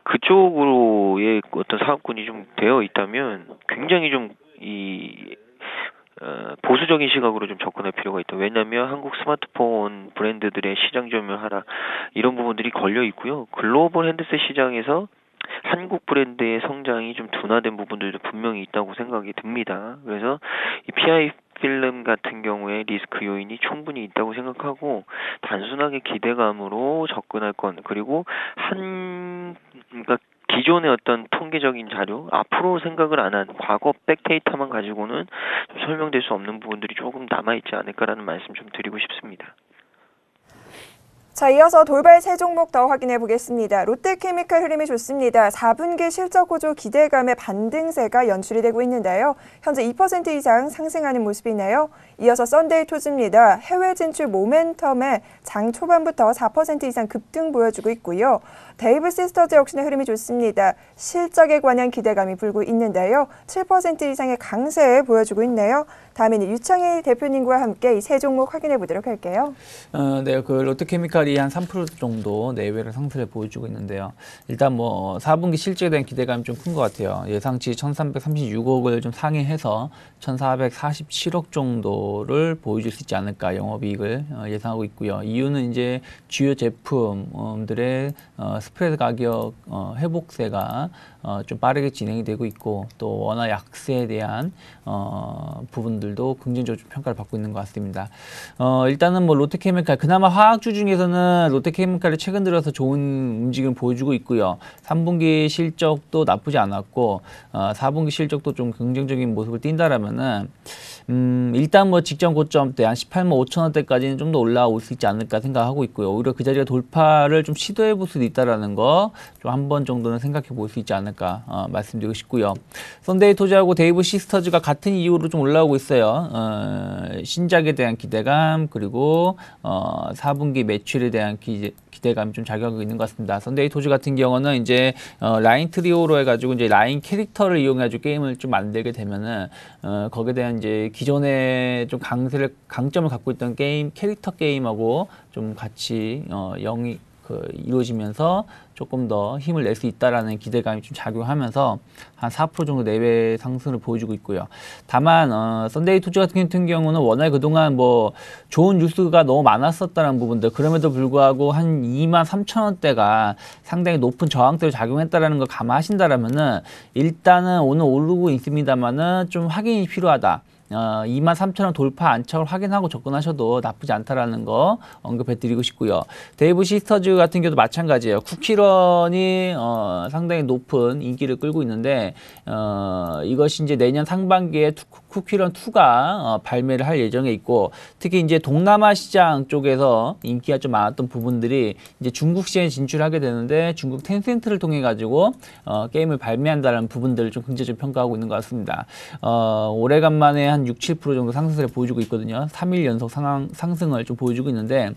그쪽으로의 어떤 사업군이 좀 되어 있다면 굉장히 좀 보수적인 시각으로 좀 접근할 필요가 있다. 왜냐하면 한국 스마트폰 브랜드들의 시장 점유율 하락, 이런 부분들이 걸려 있고요. 글로벌 핸드셋 시장에서 한국 브랜드의 성장이 좀 둔화된 부분들도 분명히 있다고 생각이 듭니다. 그래서 이 PI 필름 같은 경우에 리스크 요인이 충분히 있다고 생각하고, 단순하게 기대감으로 접근할 건, 그리고 그러니까 기존의 어떤 통계적인 자료, 앞으로 생각을 안 한 과거 백데이터만 가지고는 좀 설명될 수 없는 부분들이 조금 남아있지 않을까라는 말씀 좀 드리고 싶습니다. 자, 이어서 돌발 세 종목 더 확인해 보겠습니다. 롯데케미칼 흐름이 좋습니다. 4분기 실적 호조 기대감에 반등세가 연출이 되고 있는데요. 현재 2% 이상 상승하는 모습이네요. 이어서 썬데이토즈입니다. 해외 진출 모멘텀에 장 초반부터 4% 이상 급등 보여주고 있고요. 데이브 시스터즈 역시나 흐름이 좋습니다. 실적에 관한 기대감이 불고 있는데요. 7% 이상의 강세 보여주고 있네요. 다음에는 유창희 대표님과 함께 이 세 종목 확인해 보도록 할게요. 네, 그 롯데케미칼이 한 3% 정도 내외를 상승을 보여주고 있는데요. 일단 뭐 4분기 실적에 대한 기대감이 좀 큰 것 같아요. 예상치 1,336억을 좀 상회해서 1,447억 정도를 보여줄 수 있지 않을까, 영업이익을 예상하고 있고요. 이유는 이제 주요 제품들의 스프레드 가격 회복세가 좀 빠르게 진행이 되고 있고, 또 원화 약세에 대한 부분들도 긍정적으로 좀 평가를 받고 있는 것 같습니다. 일단은 뭐 롯데케미칼, 그나마 화학주 중에서는 롯데케미칼이 최근 들어서 좋은 움직임을 보여주고 있고요. 3분기 실적도 나쁘지 않았고 4분기 실적도 좀 긍정적인 모습을 띈다라면은 일단 뭐 직전 고점대 한 18만 5천 원대까지는 좀 더 올라올 수 있지 않을까 생각하고 있고요. 오히려 그 자리가 돌파를 좀 시도해 볼 수도 있다라는 거 좀 한 번 정도는 생각해 볼 수 있지 않을까 말씀드리고 싶고요. 썬데이토즈하고 데이브 시스터즈가 같은 이유로 좀 올라오고 있어요. 신작에 대한 기대감, 그리고 4분기 매출에 대한 기대감이 좀 작용하고 있는 것 같습니다. 썬데이토즈 같은 경우는 이제 라인 트리오로 해가지고 이제 라인 캐릭터를 이용해가지고 게임을 좀 만들게 되면은 거기에 대한 이제 기존에 좀 강점을 갖고 있던 게임, 캐릭터 게임하고 좀 같이 이루어지면서 조금 더 힘을 낼 수 있다라는 기대감이 좀 작용하면서 한 4% 정도 내외 상승을 보여주고 있고요. 다만 썬데이토즈 같은 경우는 워낙에 그동안 뭐 좋은 뉴스가 너무 많았었다는 부분들, 그럼에도 불구하고 한 23,000원대가 상당히 높은 저항대로 작용했다라는 걸 감안하신다라면은 일단은 오늘 오르고 있습니다만은 좀 확인이 필요하다. 23,000원 돌파 안착을 확인하고 접근하셔도 나쁘지 않다라는 거 언급해 드리고 싶고요. 데이브 시스터즈 같은 경우도 마찬가지예요. 쿠키런이 상당히 높은 인기를 끌고 있는데 이것이 이제 내년 상반기에 쿠키런 2가 발매를 할 예정에 있고, 특히 이제 동남아 시장 쪽에서 인기가 좀 많았던 부분들이 이제 중국 시장에 진출하게 되는데, 중국 텐센트를 통해 가지고 게임을 발매한다는 부분들을 좀 긍정적으로 평가하고 있는 것 같습니다. 오래간만에 한 6, 7% 정도 상승세를 보여주고 있거든요. 3일 연속 상승을 좀 보여주고 있는데,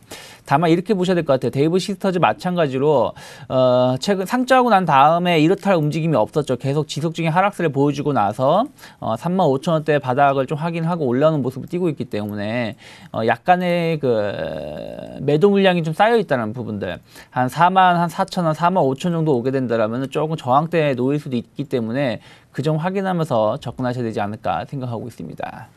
다만 이렇게 보셔야 될 것 같아요. 데이브 시스터즈 마찬가지로 최근 상장하고 난 다음에 이렇다 할 움직임이 없었죠. 계속 지속적인 하락세를 보여주고 나서 35,000원대 바닥을 좀 확인하고 올라오는 모습을 띄고 있기 때문에 약간의 그 매도 물량이 좀 쌓여 있다는 부분들, 한 44,000원, 45,000원 정도 오게 된다라면 조금 저항대에 놓일 수도 있기 때문에 그 점 확인하면서 접근하셔야 되지 않을까 생각하고 있습니다.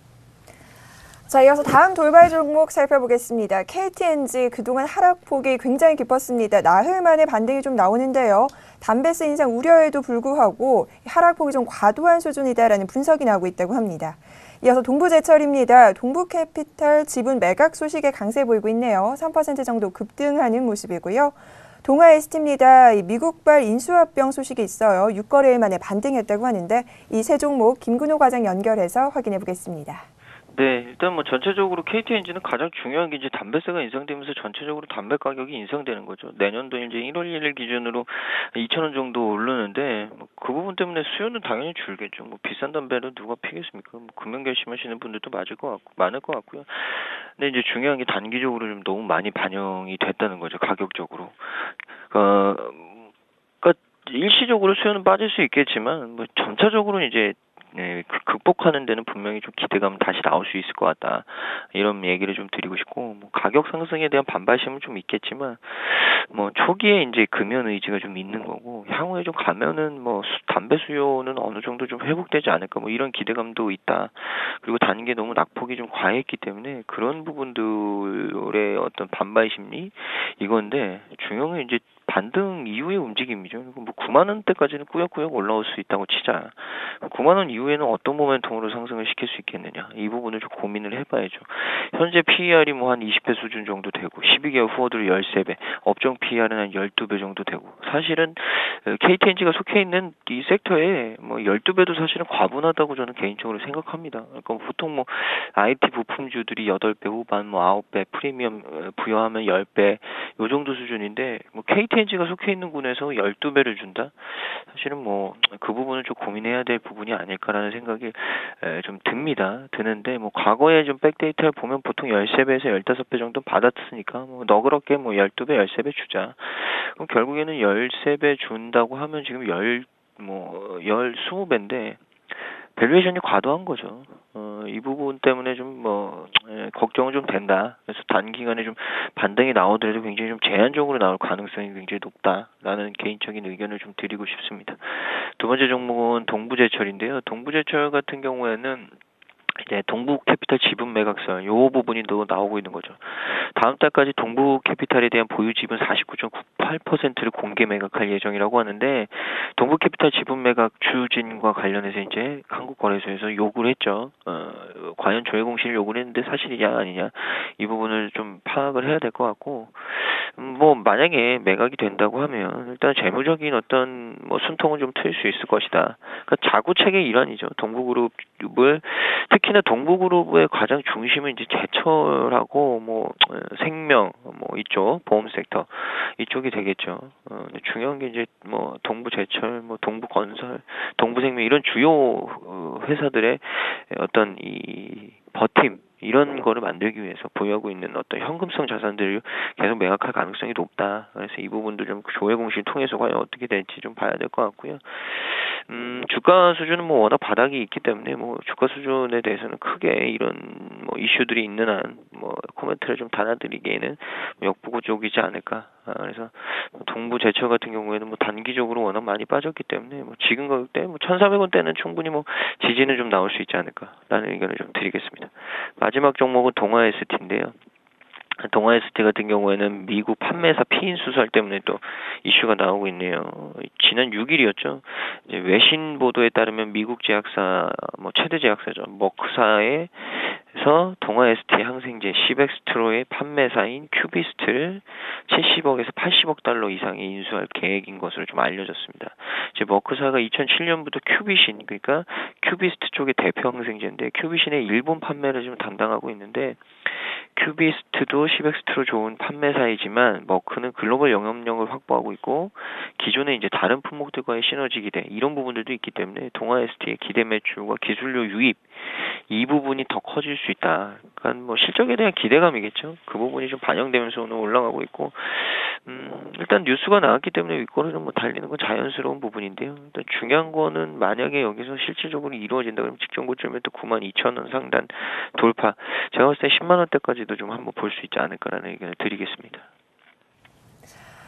자, 이어서 다음 돌발 종목 살펴보겠습니다. KTNG 그동안 하락폭이 굉장히 깊었습니다. 나흘 만에 반등이 좀 나오는데요. 담배세 인상 우려에도 불구하고 하락폭이 좀 과도한 수준이다라는 분석이 나오고 있다고 합니다. 이어서 동부제철입니다. 동부캐피탈 지분 매각 소식에 강세 보이고 있네요. 3% 정도 급등하는 모습이고요. 동아ST입니다. 미국발 인수합병 소식이 있어요. 6거래일 만에 반등했다고 하는데 이 세 종목 김근호 과장 연결해서 확인해 보겠습니다. 네, 일단 뭐 전체적으로 KTNG는 가장 중요한 게 이제 담배세가 인상되면서 전체적으로 담배 가격이 인상되는 거죠. 내년도 이제 1월 1일 기준으로 2,000원 정도 오르는데 그 부분 때문에 수요는 당연히 줄겠죠. 뭐 비싼 담배를 누가 피겠습니까? 뭐 금연 결심하시는 분들도 많을 것 같고요. 근데 이제 중요한 게 단기적으로 좀 너무 많이 반영이 됐다는 거죠. 가격적으로. 그러니까 일시적으로 수요는 빠질 수 있겠지만 뭐 점차적으로 이제 극복하는 데는 분명히 좀 기대감은 다시 나올 수 있을 것 같다. 이런 얘기를 좀 드리고 싶고, 뭐 가격 상승에 대한 반발심은 좀 있겠지만, 뭐 초기에 이제 금연 의지가 좀 있는 거고, 향후에 좀 가면은 뭐 담배 수요는 어느 정도 좀 회복되지 않을까, 뭐 이런 기대감도 있다. 그리고 단계 너무 낙폭이 좀 과했기 때문에 그런 부분들의 어떤 반발 심리 이건데, 중요한 게 이제 반등 이후의 움직임이죠. 뭐 9만 원대까지는 꾸역꾸역 올라올 수 있다고 치자. 9만 원 이후에는 어떤 모멘텀으로 상승을 시킬 수 있겠느냐. 이 부분을 좀 고민을 해봐야죠. 현재 PER이 뭐 한 20배 수준 정도 되고 12개월 포워드로 13배, 업종 PER은 한 12배 정도 되고 사실은 KTNG가 속해 있는 이 섹터에 뭐 12배도 사실은 과분하다고 저는 개인적으로 생각합니다. 그러니까 보통 뭐 IT 부품주들이 8배 후반, 뭐 9배, 프리미엄 부여하면 10배 요 정도 수준인데 뭐 KTNG가 속해 있는 군에서 12배를 준다? 사실은 뭐 그 부분을 좀 고민해야 될 부분이 아닐까라는 생각이 좀 드는데 뭐 과거에 좀 백데이터를 보면 보통 13배에서 15배 정도 받았으니까 뭐 너그럽게 뭐 12배, 13배 주자. 그럼 결국에는 13배 준다고 하면 지금 20배인데 밸류에이션이 과도한 거죠. 이 부분 때문에 좀 걱정은 좀 된다. 그래서 단기간에 좀 반등이 나오더라도 굉장히 좀 제한적으로 나올 가능성이 굉장히 높다라는 개인적인 의견을 좀 드리고 싶습니다. 두 번째 종목은 동부제철인데요. 동부제철 같은 경우에는 이제 동부캐피탈 지분 매각설 요 부분이 또 나오고 있는 거죠. 다음 달까지 동부캐피탈에 대한 보유 지분 49.98%를 공개 매각할 예정이라고 하는데 동부캐피탈 지분 매각 추진과 관련해서 이제 한국거래소에서 요구를 했죠. 과연 조회 공시를 요구를 했는데 사실이냐 아니냐 이 부분을 좀 파악을 해야 될 것 같고 뭐 만약에 매각이 된다고 하면 일단 재무적인 어떤 뭐 순통은 좀 트일 수 있을 것이다. 그러니까 자구책의 일환이죠. 동부그룹을 특히나 동부그룹의 가장 중심은 이제 제철하고 뭐 생명 뭐 이쪽 보험 섹터 이쪽이 되겠죠. 중요한 게 이제 뭐 동부제철, 뭐 동부건설, 동부생명 이런 주요 회사들의 어떤 이 버팀 이런 거를 만들기 위해서 보유하고 있는 어떤 현금성 자산들을 계속 매각할 가능성이 높다. 그래서 이 부분도 좀 조회 공시를 통해서 과연 어떻게 될지 좀 봐야 될 것 같고요. 주가 수준은 뭐 워낙 바닥이 있기 때문에 뭐 주가 수준에 대해서는 크게 이런 뭐 이슈들이 있는 한 뭐 코멘트를 좀 달아드리기에는 역부족이지 않을까. 그래서 동부제철 같은 경우에는 뭐 단기적으로 워낙 많이 빠졌기 때문에 뭐 지금 가격대 뭐 1,400원대는 충분히 뭐 지지는 좀 나올 수 있지 않을까라는 의견을 좀 드리겠습니다. 마지막 종목은 동아ST인데요. 동아ST 같은 경우에는 미국 판매사 피인 수설 때문에 또 이슈가 나오고 있네요. 지난 6일이었죠. 이제 외신 보도에 따르면 미국 제약사, 뭐 최대 제약사죠. 머크사에서 동아ST 항생제 시벡스트로의 판매사인 큐비스트를 70억에서 80억 달러 이상의 인수할 계획인 것으로 좀 알려졌습니다. 이제 머크사가 2007년부터 큐비신, 그러니까 큐비스트 쪽의 대표 항생제인데 큐비신의 일본 판매를 좀 담당하고 있는데 큐비스트도 시벡스트로 좋은 판매사이지만 머크는 글로벌 영향력을 확보하고 있고 기존에 이제 다른 품목들과의 시너지 기대 이런 부분들도 있기 때문에 동아ST의 기대 매출과 기술료 유입 이 부분이 더 커질 수 있다. 그러니까 뭐 실적에 대한 기대감이겠죠. 그 부분이 좀 반영되면서 오늘 올라가고 있고 일단 뉴스가 나왔기 때문에 윗거래는 뭐 달리는 건 자연스러운 부분인데요. 일단 중요한 거는 만약에 여기서 실질적으로 이루어진다 그러면 직전 고점에 또 92,000원 상단 돌파. 제가 봤을 때 10만 원대까지도 좀 한번 볼 수 있지 않을까라는 의견을 드리겠습니다.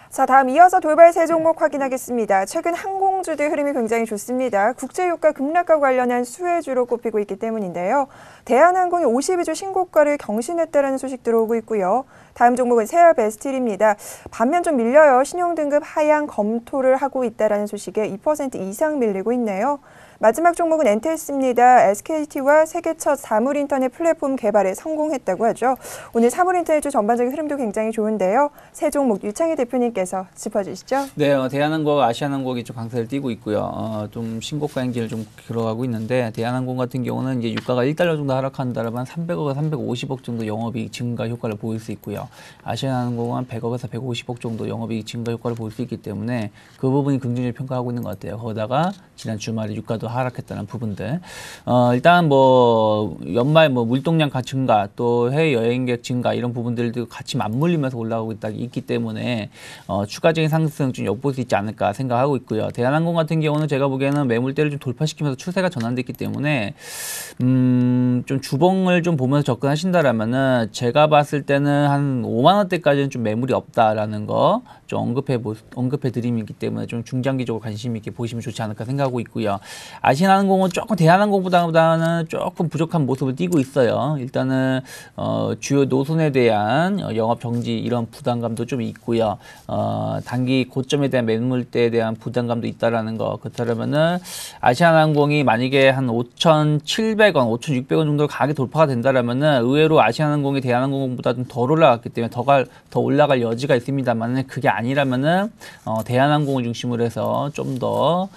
자, 다음 이어서 돌발 세 종목 확인하겠습니다. 최근 항공주들 흐름이 굉장히 좋습니다. 국제유가 급락과 관련한 수혜주로 꼽히고 있기 때문인데요. 대한항공이 52주 신고가를 경신했다는 소식 들어오고 있고요. 다음 종목은 세아베스틸입니다. 반면 좀 밀려요. 신용등급 하향 검토를 하고 있다는 소식에 2% 이상 밀리고 있네요. 마지막 종목은 엔텔스입니다. SKT와 세계 첫 사물인터넷 플랫폼 개발에 성공했다고 하죠. 오늘 사물인터넷주 전반적인 흐름도 굉장히 좋은데요. 세 종목 유창희 대표님께서 짚어주시죠. 네, 대한항공과 아시아나항공이 좀 강세를 띠고 있고요. 좀 신고가 행진을 좀 들어가고 있는데 대한항공 같은 경우는 이제 유가가 1달러 정도 하락한다면 300억에서 350억 정도 영업이익 증가 효과를 보일 수 있고요. 아시아나항공은 100억에서 150억 정도 영업이익 증가 효과를 볼 수 있기 때문에 그 부분이 긍정적으로 평가하고 있는 것 같아요. 거기다가 지난 주말에 유가도 하락했다는 부분들. 일단 뭐 연말 뭐 물동량 증가 또 해외 여행객 증가 이런 부분들도 같이 맞물리면서 올라오고 있기 때문에 추가적인 상승 좀 엿볼 수 있지 않을까 생각하고 있고요. 대한항공 같은 경우는 제가 보기에는 매물대를 좀 돌파시키면서 추세가 전환됐기 때문에 좀 주봉을 좀 보면서 접근하신다라면은 제가 봤을 때는 한 5만 원대까지는 좀 매물이 없다라는 거 좀 언급해 드림이기 때문에 좀 중장기적으로 관심 있게 보시면 좋지 않을까 생각하고 있고요. 아시아나항공은 조금 대한항공보다는 조금 부족한 모습을 띠고 있어요. 일단은 주요 노선에 대한 영업 정지 이런 부담감도 좀 있고요. 단기 고점에 대한 매물대에 대한 부담감도 있다라는 거. 그렇다면은 아시아나항공이 만약에 한 5,700원, 5,600원 정도 가격이 돌파가 된다라면은 의외로 아시아나항공이 대한항공보다 좀 덜 올라갔기 때문에 더 올라갈 여지가 있습니다만은 그게 아니라면은 대한항공을 중심으로 해서 좀 더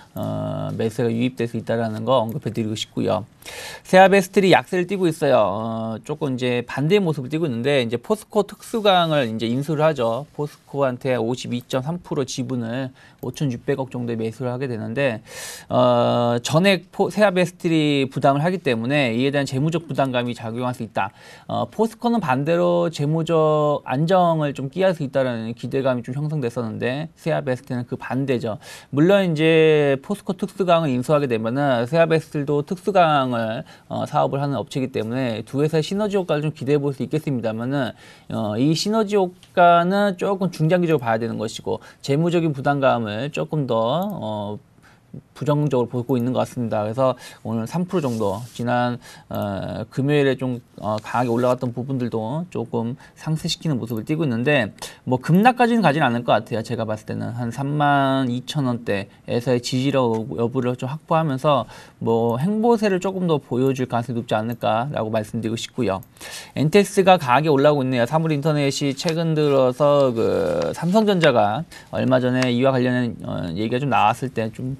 매수가 유입될 수 있다라는 거 언급해드리고 싶고요. 세아베스트리 약세를 띠고 있어요. 조금 이제 반대의 모습을 띠고 있는데 이제 포스코 특수강을 이제 인수를 하죠. 포스코한테 52.3% 지분을 5,600억 정도의 매수를 하게 되는데 전액 세아베스트리 부담을 하기 때문에 이에 대한 재무적 부담감이 작용할 수 있다. 포스코는 반대로 재무적 안정을 좀 끼할 수 있다는 기대감이 좀 형성됐었는데 세아베스트는 그 반대죠. 물론 이제 포스코 특수강을 인수하게 되면은 세아베스트도 특수강을 사업을 하는 업체이기 때문에 두 회사의 시너지 효과를 좀 기대해 볼 수 있겠습니다만은 이 시너지 효과는 조금 중장기적으로 봐야 되는 것이고 재무적인 부담감을 조금 더 부정적으로 보고 있는 것 같습니다. 그래서 오늘 3% 정도 지난 금요일에 좀 강하게 올라갔던 부분들도 조금 상쇄시키는 모습을 띠고 있는데 뭐 급락까지는 가진 않을 것 같아요. 제가 봤을 때는 한 32,000원대에서의 지지력 여부를 좀 확보하면서 뭐 행보세를 조금 더 보여줄 가능성이 높지 않을까라고 말씀드리고 싶고요. 엔텍스가 강하게 올라오고 있네요. 사물인터넷이 최근 들어서 그 삼성전자가 얼마 전에 이와 관련된 얘기가 좀 나왔을 때좀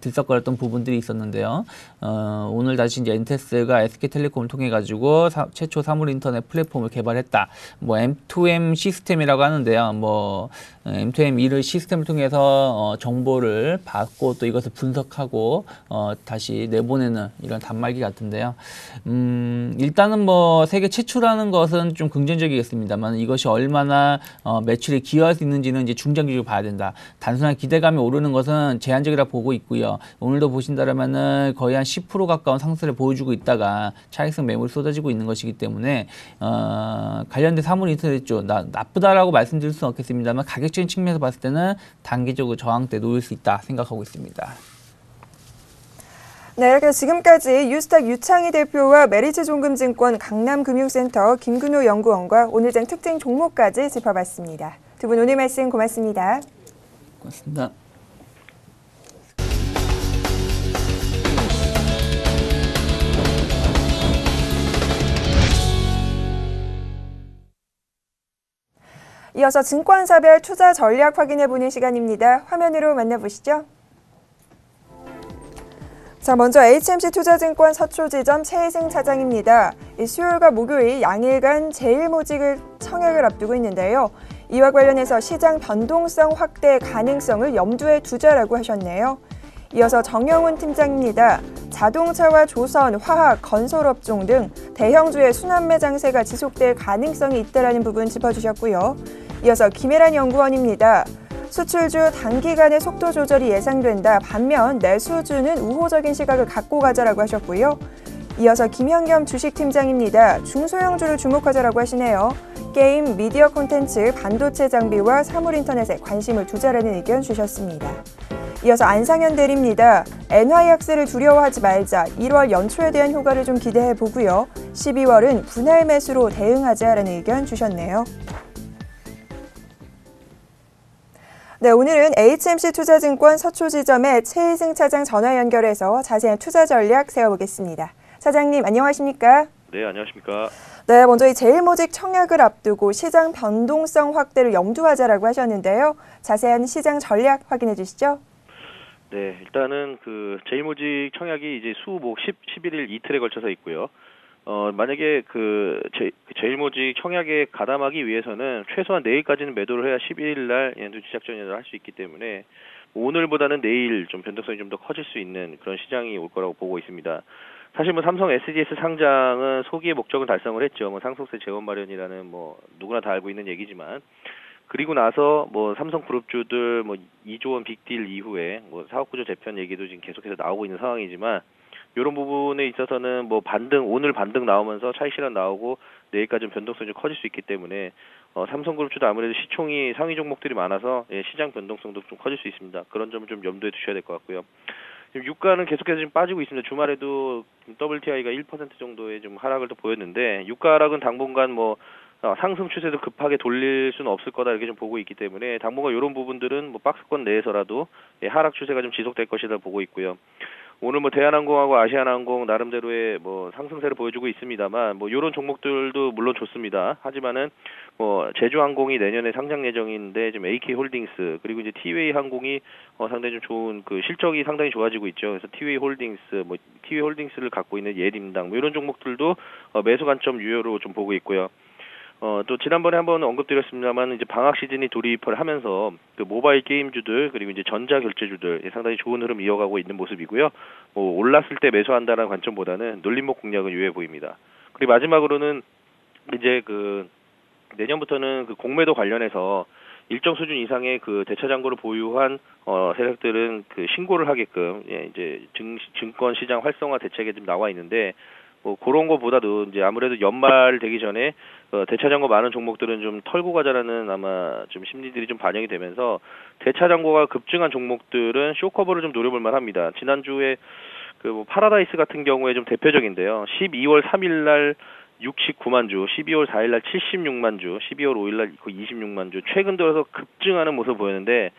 들썩거렸던 부분들이 있었는데요. 오늘 다시 이제 엔텍스가 SK텔레콤을 통해 가지고 최초 사물인터넷 플랫폼을 개발했다. 뭐 M2M 시스템이라고 하는데요. 뭐 M2M 이를 시스템을 통해서 정보를 받고 또 이것을 분석하고 다시 내보내는 이런 단말기 같은데요. 일단은 뭐 세계 최초라는 것은 좀 긍정적이겠습니다만 이것이 얼마나 매출에 기여할 수 있는지는 이제 중장기적으로 봐야 된다. 단순한 기대감이 오르는 것은 제한적이라 보고 있고요. 오늘도 보신다라면은 거의 한 10% 가까운 상승을 보여주고 있다가 차익성 매물이 쏟아지고 있는 것이기 때문에 관련된 사물 인터넷 쪽 나쁘다라고 말씀드릴 수는 없겠습니다만 가격적인 측면에서 봤을 때는 단기적으로 저항대 놓일 수 있다 생각하고 있습니다. 네, 이렇게 지금까지 뉴스탁 유창희 대표와 메리츠종금증권 강남금융센터 김근호 연구원과 오늘장 특징 종목까지 짚어봤습니다. 두 분 오늘 말씀 고맙습니다. 고맙습니다. 이어서 증권사별 투자 전략 확인해보는 시간입니다. 화면으로 만나보시죠. 자, 먼저 HMC 투자증권 서초지점 최희승 차장입니다. 수요일과 목요일 양일간 제1모직 청약을 앞두고 있는데요. 이와 관련해서 시장 변동성 확대 가능성을 염두에 두자라고 하셨네요. 이어서 정영훈 팀장입니다. 자동차와 조선, 화학, 건설업종 등 대형주의 순환매 장세가 지속될 가능성이 있다라는 부분 짚어주셨고요. 이어서 김혜란 연구원입니다. 수출주 단기간의 속도 조절이 예상된다. 반면 내수주는 우호적인 시각을 갖고 가자라고 하셨고요. 이어서 김현겸 주식팀장입니다. 중소형주를 주목하자라고 하시네요. 게임, 미디어 콘텐츠, 반도체 장비와 사물인터넷에 관심을 두자라는 의견 주셨습니다. 이어서 안상현 대리입니다. 엔화약세를 두려워하지 말자. 1월 연초에 대한 효과를 좀 기대해 보고요. 12월은 분할 매수로 대응하자라는 의견 주셨네요. 네, 오늘은 HMC 투자증권 서초지점의 최희승 차장 전화 연결해서 자세한 투자 전략 세워보겠습니다. 차장님 안녕하십니까? 네, 안녕하십니까? 네, 먼저 이 제1모직 청약을 앞두고 시장 변동성 확대를 염두하자라고 하셨는데요. 자세한 시장 전략 확인해 주시죠. 네, 일단은 그 제1모직 청약이 이제 수목 11일 이틀에 걸쳐서 있고요. 만약에 그 제1모직 청약에 가담하기 위해서는 최소한 내일까지는 매도를 해야 12일 날 시작 전략을 할 수 있기 때문에 오늘보다는 내일 좀 변동성이 좀 더 커질 수 있는 그런 시장이 올 거라고 보고 있습니다. 사실 뭐 삼성 SDS 상장은 소기의 목적은 달성을 했죠. 뭐 상속세 재원 마련이라는 뭐 누구나 다 알고 있는 얘기지만 그리고 나서 뭐 삼성 그룹주들 뭐 2조 원 빅딜 이후에 뭐 사업구조 재편 얘기도 지금 계속해서 나오고 있는 상황이지만 이런 부분에 있어서는 뭐 오늘 반등 나오면서 차익 실현 나오고 내일까지는 변동성이 좀 커질 수 있기 때문에 삼성그룹주도 아무래도 시총이 상위 종목들이 많아서 시장 변동성도 좀 커질 수 있습니다. 그런 점을 좀 염두에 두셔야 될 것 같고요. 지금 유가는 계속해서 좀 빠지고 있습니다. 주말에도 WTI가 1% 정도의 좀 하락을 또 보였는데 유가 하락은 당분간 뭐 상승 추세도 급하게 돌릴 수는 없을 거다 이렇게 좀 보고 있기 때문에 당분간 이런 부분들은 뭐 박스권 내에서라도 하락 추세가 좀 지속될 것이다 보고 있고요. 오늘 뭐 대한항공하고 아시아나항공 나름대로의 뭐 상승세를 보여주고 있습니다만 뭐 이런 종목들도 물론 좋습니다. 하지만은 뭐 제주항공이 내년에 상장 예정인데 지금 AK홀딩스 그리고 이제 티웨이 항공이 상당히 좀 좋은 그 실적이 상당히 좋아지고 있죠. 그래서 티웨이홀딩스를 갖고 있는 예림당 뭐 이런 종목들도 매수 관점 유효로 좀 보고 있고요. 또 지난번에 한번 언급드렸습니다만 이제 방학 시즌이 돌입을 하면서 그 모바일 게임주들 그리고 이제 전자 결제주들 상당히 좋은 흐름 이어가고 있는 모습이고요. 뭐 올랐을 때 매수한다는 관점보다는 눌림목 공략은 유효해 보입니다. 그리고 마지막으로는 이제 그 내년부터는 그 공매도 관련해서 일정 수준 이상의 그 대차 잔고를 보유한 세력들은 그 신고를 하게끔 이제 증권 시장 활성화 대책에 좀 나와 있는데. 뭐 그런 거보다도 이제 아무래도 연말 되기 전에 대차 잔고 많은 종목들은 좀 털고 가자라는 아마 좀 심리들이 좀 반영이 되면서 대차 잔고가 급증한 종목들은 쇼커버를 좀 노려볼 만합니다. 지난주에 그 뭐 파라다이스 같은 경우에 좀 대표적인데요. 12월 3일 날 69만 주, 12월 4일 날 76만 주, 12월 5일 날 26만 주 최근 들어서 급증하는 모습 보였는데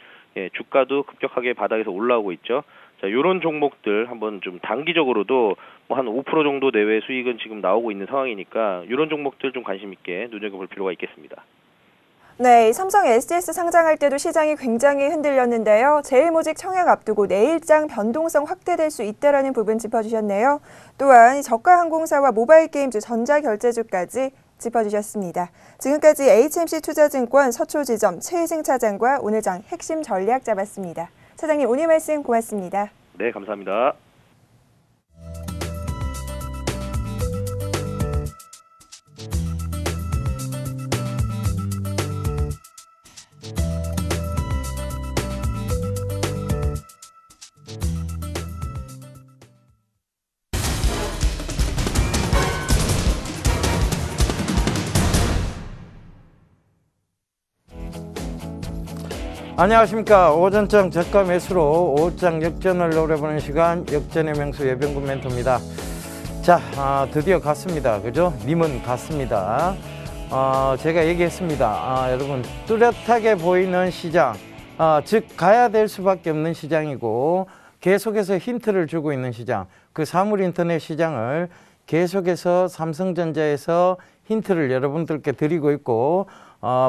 주가도 급격하게 바닥에서 올라오고 있죠. 자, 요런 종목들 한번 좀 단기적으로도 뭐 한 5% 정도 내외 수익은 지금 나오고 있는 상황이니까 요런 종목들 좀 관심 있게 눈여겨볼 필요가 있겠습니다. 네, 삼성 SDS 상장할 때도 시장이 굉장히 흔들렸는데요. 제일모직 청약 앞두고 내일장 변동성 확대될 수 있다라는 부분 짚어주셨네요. 또한 저가 항공사와 모바일 게임주, 전자결제주까지 짚어주셨습니다. 지금까지 HMC 투자증권 서초지점 최희승 차장과 오늘 장 핵심 전략 잡았습니다. 차장님 오늘 말씀 고맙습니다. 네, 감사합니다. 안녕하십니까. 오전장 저가 매수로 오후장 역전을 노려보는 시간 역전의 명수 예병군 멘토입니다. 자, 드디어 갔습니다. 그죠? 님은 갔습니다. 제가 얘기했습니다. 여러분 뚜렷하게 보이는 시장, 즉 가야 될 수밖에 없는 시장이고 계속해서 힌트를 주고 있는 시장, 그 사물인터넷 시장을 계속해서 삼성전자에서 힌트를 여러분들께 드리고 있고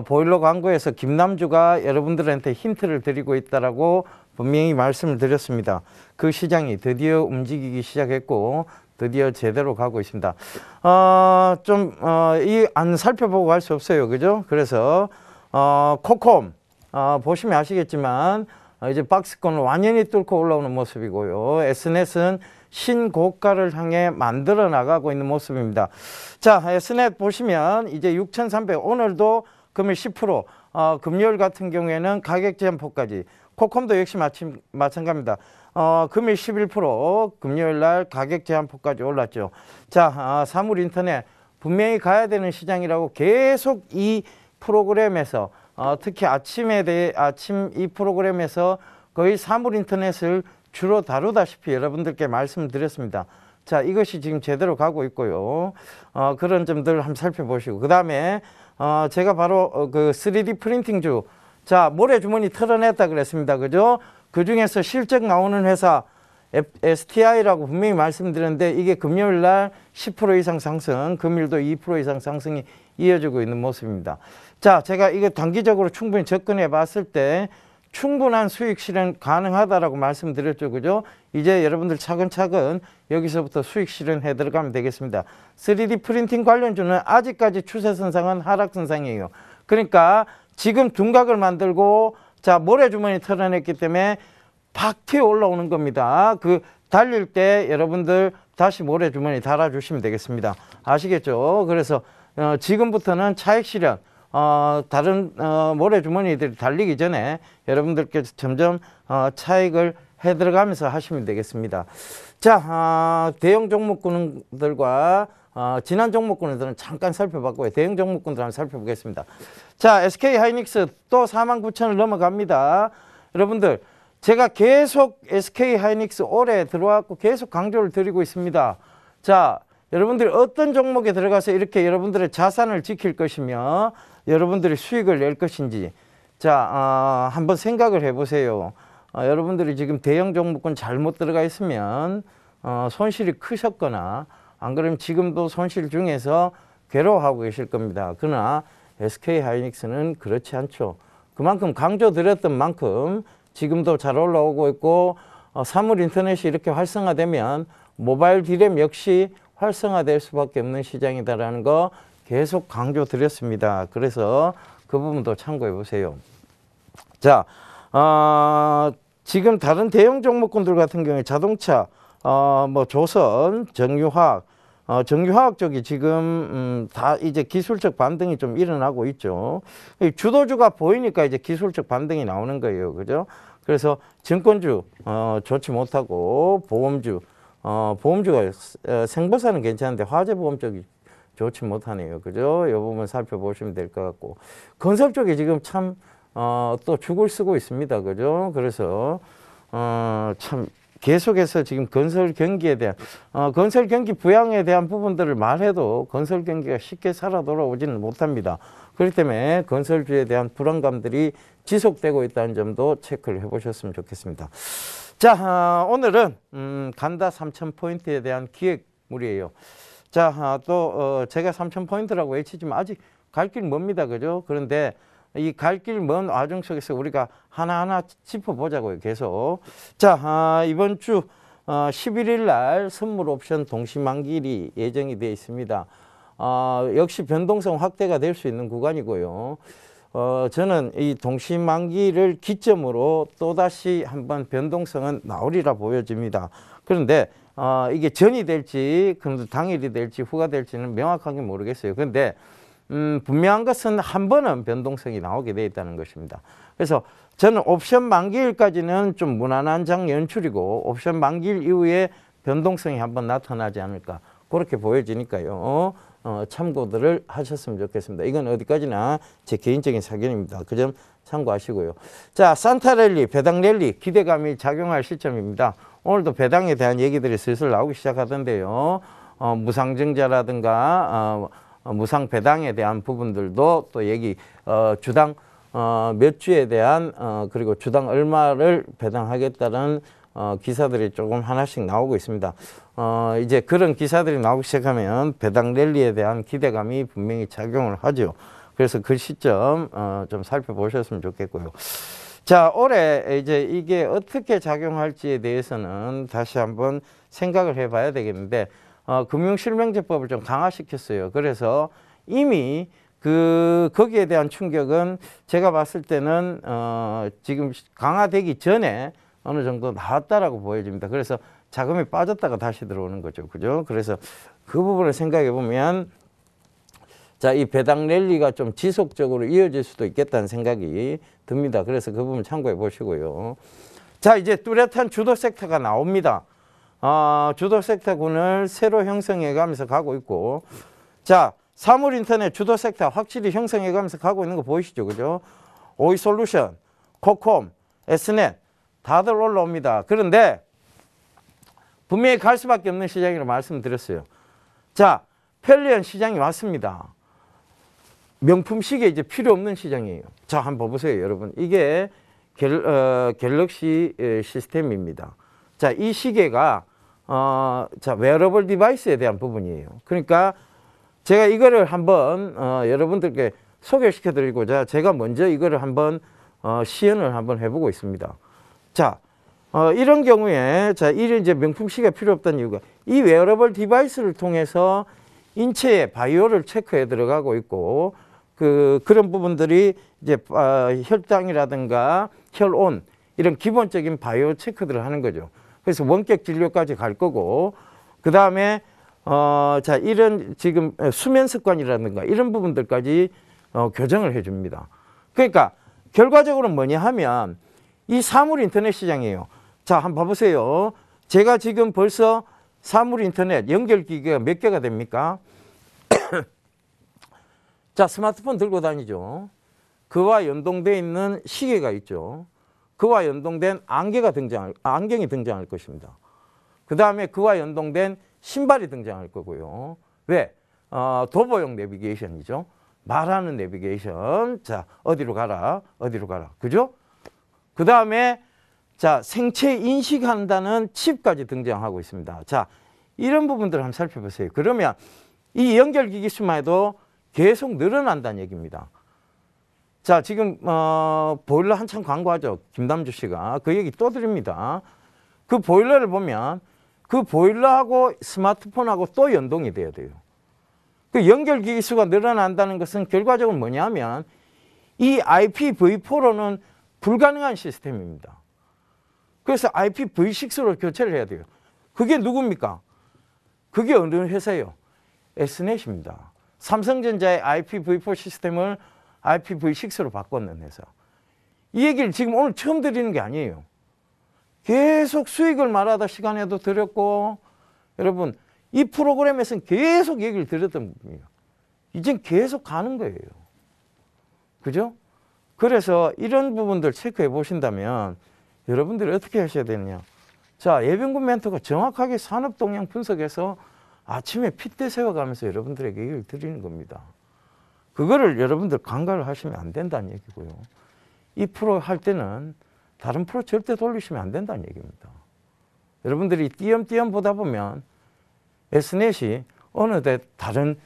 보일러 광고에서 김남주가 여러분들한테 힌트를 드리고 있다라고 분명히 말씀을 드렸습니다. 그 시장이 드디어 움직이기 시작했고 드디어 제대로 가고 있습니다. 이 안 살펴보고 갈 수 없어요. 그죠? 그래서 코콤 보시면 아시겠지만 이제 박스권을 완전히 뚫고 올라오는 모습이고요. SNS는 신고가를 향해 만들어 나가고 있는 모습입니다. 자, SNS 보시면 이제 6,300 오늘도 금일 10%, 금요일 같은 경우에는 가격 제한폭까지. 코콤도 역시 마찬가지입니다. 금일 11%, 금요일 날 가격 제한폭까지 올랐죠. 자, 사물인터넷 분명히 가야 되는 시장이라고 계속 이 프로그램에서 특히 아침 이 프로그램에서 거의 사물인터넷을 주로 다루다시피 여러분들께 말씀드렸습니다. 자, 이것이 지금 제대로 가고 있고요. 그런 점들 한번 살펴보시고 그 다음에 제가 바로 그 3D 프린팅주, 자, 모래주머니 털어냈다 그랬습니다. 그죠? 그 중에서 실적 나오는 회사 STI라고 분명히 말씀드렸는데 이게 금요일 날 10% 이상 상승, 금일도 2% 이상 상승이 이어지고 있는 모습입니다. 자, 제가 이거 단기적으로 충분히 접근해 봤을 때 충분한 수익 실현 가능하다라고 말씀드렸죠. 그죠? 이제 여러분들 차근차근 여기서부터 수익 실현해 들어가면 되겠습니다. 3D 프린팅 관련주는 아직까지 추세선상은 하락선상이에요. 그러니까 지금 둔각을 만들고 자, 모래주머니 털어냈기 때문에 팍 튀어 올라오는 겁니다. 그 달릴 때 여러분들 다시 모래주머니 달아주시면 되겠습니다. 아시겠죠? 그래서 지금부터는 차익 실현, 다른 모래주머니들이 달리기 전에 여러분들께서 점점 차익을 해 들어가면서 하시면 되겠습니다. 자, 대형 종목군들과 지난 종목군들은 잠깐 살펴봤고요. 대형 종목군들 한번 살펴보겠습니다. 자, SK 하이닉스 또 49,000을 넘어갑니다. 여러분들 제가 계속 SK 하이닉스 올해 들어왔고 계속 강조를 드리고 있습니다. 자, 여러분들이 어떤 종목에 들어가서 이렇게 여러분들의 자산을 지킬 것이며 여러분들이 수익을 낼 것인지 자, 한번 생각을 해보세요. 여러분들이 지금 대형 종목군 잘못 들어가 있으면 손실이 크셨거나 안 그러면 지금도 손실 중에서 괴로워하고 계실 겁니다. 그러나 SK 하이닉스는 그렇지 않죠. 그만큼 강조드렸던 만큼 지금도 잘 올라오고 있고 사물 인터넷이 이렇게 활성화되면 모바일 디램 역시 활성화될 수밖에 없는 시장이다라는 거 계속 강조드렸습니다. 그래서 그 부분도 참고해 보세요. 자, 지금 다른 대형 종목군들 같은 경우에 자동차, 뭐 조선, 정유화학, 정유화학 쪽이 지금 다 이제 기술적 반등이 좀 일어나고 있죠. 주도주가 보이니까 이제 기술적 반등이 나오는 거예요. 그죠? 그래서 증권주 좋지 못하고 보험주, 보험주가 생보사는 괜찮은데 화재보험 쪽이 좋지 못하네요. 그죠? 이 부분 살펴보시면 될 것 같고 건설 쪽이 지금 참 또 죽을 쓰고 있습니다. 그죠? 그래서 참 계속해서 지금 건설 경기에 대한 건설 경기 부양에 대한 부분들을 말해도 건설 경기가 쉽게 살아 돌아오지는 못합니다. 그렇기 때문에 건설주에 대한 불안감들이 지속되고 있다는 점도 체크를 해보셨으면 좋겠습니다. 자, 오늘은 간다 3,000포인트에 대한 기획물이에요. 자, 또 제가 3,000포인트라고 외치지만 아직 갈 길 멉니다. 그죠? 그런데 이 갈 길 먼 와중 속에서 우리가 하나하나 짚어보자고요. 계속. 자, 이번 주 11일 날 선물 옵션 동시만기일이 예정이 되어 있습니다. 역시 변동성 확대가 될 수 있는 구간이고요. 저는 이 동시만기를 기점으로 또다시 한번 변동성은 나오리라 보여집니다. 그런데 이게 전이 될지 당일이 될지 후가 될지는 명확하게 모르겠어요. 그런데 분명한 것은 한 번은 변동성이 나오게 되어 있다는 것입니다. 그래서 저는 옵션 만기일까지는 좀 무난한 장 연출이고 옵션 만기일 이후에 변동성이 한번 나타나지 않을까 그렇게 보여지니까요. 참고들을 하셨으면 좋겠습니다. 이건 어디까지나 제 개인적인 사견입니다. 그 점 참고하시고요. 자, 산타랠리, 배당랠리 기대감이 작용할 시점입니다. 오늘도 배당에 대한 얘기들이 슬슬 나오기 시작하던데요. 무상증자라든가 무상 배당에 대한 부분들도 또 얘기 주당 몇 주에 대한 그리고 주당 얼마를 배당하겠다는 기사들이 조금 하나씩 나오고 있습니다. 이제 그런 기사들이 나오기 시작하면 배당 랠리에 대한 기대감이 분명히 작용을 하죠. 그래서 그 시점 좀 살펴보셨으면 좋겠고요. 자, 올해 이제 이게 어떻게 작용할지에 대해서는 다시 한번 생각을 해봐야 되겠는데 금융실명제법을 좀 강화시켰어요. 그래서 이미 거기에 대한 충격은 제가 봤을 때는 지금 강화되기 전에 어느 정도 나왔다라고 보여집니다. 그래서 자금이 빠졌다가 다시 들어오는 거죠. 그죠? 그래서 그 부분을 생각해 보면 자, 이 배당 랠리가 좀 지속적으로 이어질 수도 있겠다는 생각이 듭니다. 그래서 그 부분 참고해 보시고요. 자, 이제 뚜렷한 주도 섹터가 나옵니다. 주도 섹터군을 새로 형성해 가면서 가고 있고 자, 사물인터넷 주도 섹터 확실히 형성해 가면서 가고 있는 거 보이시죠? 그죠? 오이솔루션, 코콤, S넷 다들 올라옵니다. 그런데 분명히 갈 수밖에 없는 시장이라고 말씀드렸어요. 자, 편리한 시장이 왔습니다. 명품 시계 이제 필요 없는 시장이에요. 자, 한번 보세요, 여러분. 이게 갤럭시 시스템입니다. 자, 이 시계가 자, 웨어러블 디바이스에 대한 부분이에요. 그러니까 제가 이거를 한번 여러분들께 소개시켜 드리고자 제가 먼저 이거를 한번 시연을 한번 해보고 있습니다. 자, 이런 경우에 자, 이제 명품 시계가 필요 없다는 이유가 이 웨어러블 디바이스를 통해서 인체의 바이오를 체크해 들어가고 있고 그런 부분들이 이제 혈당이라든가 혈온 이런 기본적인 바이오 체크들을 하는 거죠. 그래서 원격 진료까지 갈 거고 그 다음에 자, 이런 지금 수면 습관이라든가 이런 부분들까지 교정을 해줍니다. 그러니까 결과적으로 뭐냐 하면 이 사물 인터넷 시장이에요. 자, 한번 봐보세요. 제가 지금 벌써 사물 인터넷 연결 기기가 몇 개가 됩니까? 자, 스마트폰 들고 다니죠. 그와 연동되어 있는 시계가 있죠. 그와 연동된 안경이 등장할 것입니다. 그 다음에 그와 연동된 신발이 등장할 거고요. 왜? 도보용 내비게이션이죠. 말하는 내비게이션. 자, 어디로 가라, 어디로 가라. 그죠? 그 다음에 자, 생체 인식한다는 칩까지 등장하고 있습니다. 자, 이런 부분들을 한번 살펴보세요. 그러면 이 연결기기 수만 해도 계속 늘어난다는 얘기입니다. 자, 지금 보일러 한참 광고하죠. 김남주 씨가. 그 얘기 또 드립니다. 그 보일러를 보면 그 보일러하고 스마트폰하고 또 연동이 돼야 돼요. 그 연결기기 수가 늘어난다는 것은 결과적으로 뭐냐면 이 IPv4로는 불가능한 시스템입니다. 그래서 IPv6로 교체를 해야 돼요. 그게 누굽니까? 그게 어느 회사예요? S넷입니다. 삼성전자의 IPv4 시스템을 IPv6로 바꿨는 회사. 이 얘기를 지금 오늘 처음 드리는 게 아니에요. 계속 수익을 말하다 시간에도 드렸고, 여러분 이 프로그램에서는 계속 얘기를 드렸던 부분이에요. 이젠 계속 가는 거예요. 그죠? 그래서 이런 부분들 체크해 보신다면 여러분들이 어떻게 하셔야 되느냐. 자, 예병군 멘토가 정확하게 산업 동향 분석해서 아침에 핏대 세워가면서 여러분들에게 얘기를 드리는 겁니다. 그거를 여러분들 간과를 하시면 안 된다는 얘기고요. 이 프로 할 때는 다른 프로 절대 돌리시면 안 된다는 얘기입니다. 여러분들이 띄엄띄엄 보다 보면 S넷이 어느새 다른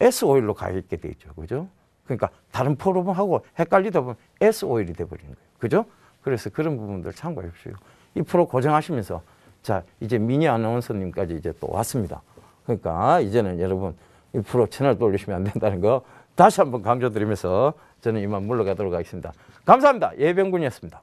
S-오일로 가 있게 돼 있죠. 그죠? 그러니까 다른 프로하고 헷갈리다 보면 S-오일이 돼버리는 거예요. 그죠? 그래서 그런 부분들 참고해 주십시오. 이 프로 고정하시면서 자, 이제 미니 아나운서님까지 이제 또 왔습니다. 그러니까 이제는 여러분 이 프로 채널 돌리시면 안 된다는 거 다시 한번 강조드리면서 저는 이만 물러가도록 하겠습니다. 감사합니다. 예병군이었습니다.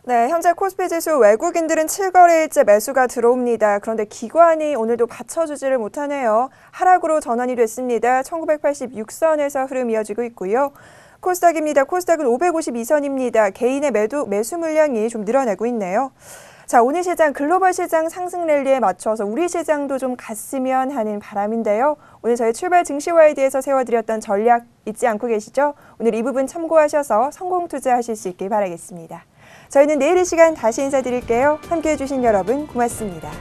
네, 현재 코스피 지수 외국인들은 7거래일째 매수가 들어옵니다. 그런데 기관이 오늘도 받쳐주지를 못하네요. 하락으로 전환이 됐습니다. 1986선에서 흐름 이어지고 있고요. 코스닥입니다. 코스닥은 552선입니다. 개인의 매수 물량이 좀 늘어나고 있네요. 자, 오늘 시장 글로벌 시장 상승 랠리에 맞춰서 우리 시장도 좀 갔으면 하는 바람인데요. 오늘 저희 출발 증시와이드에서 세워드렸던 전략 잊지 않고 계시죠? 오늘 이 부분 참고하셔서 성공 투자하실 수 있길 바라겠습니다. 저희는 내일 이 시간 다시 인사드릴게요. 함께해 주신 여러분 고맙습니다.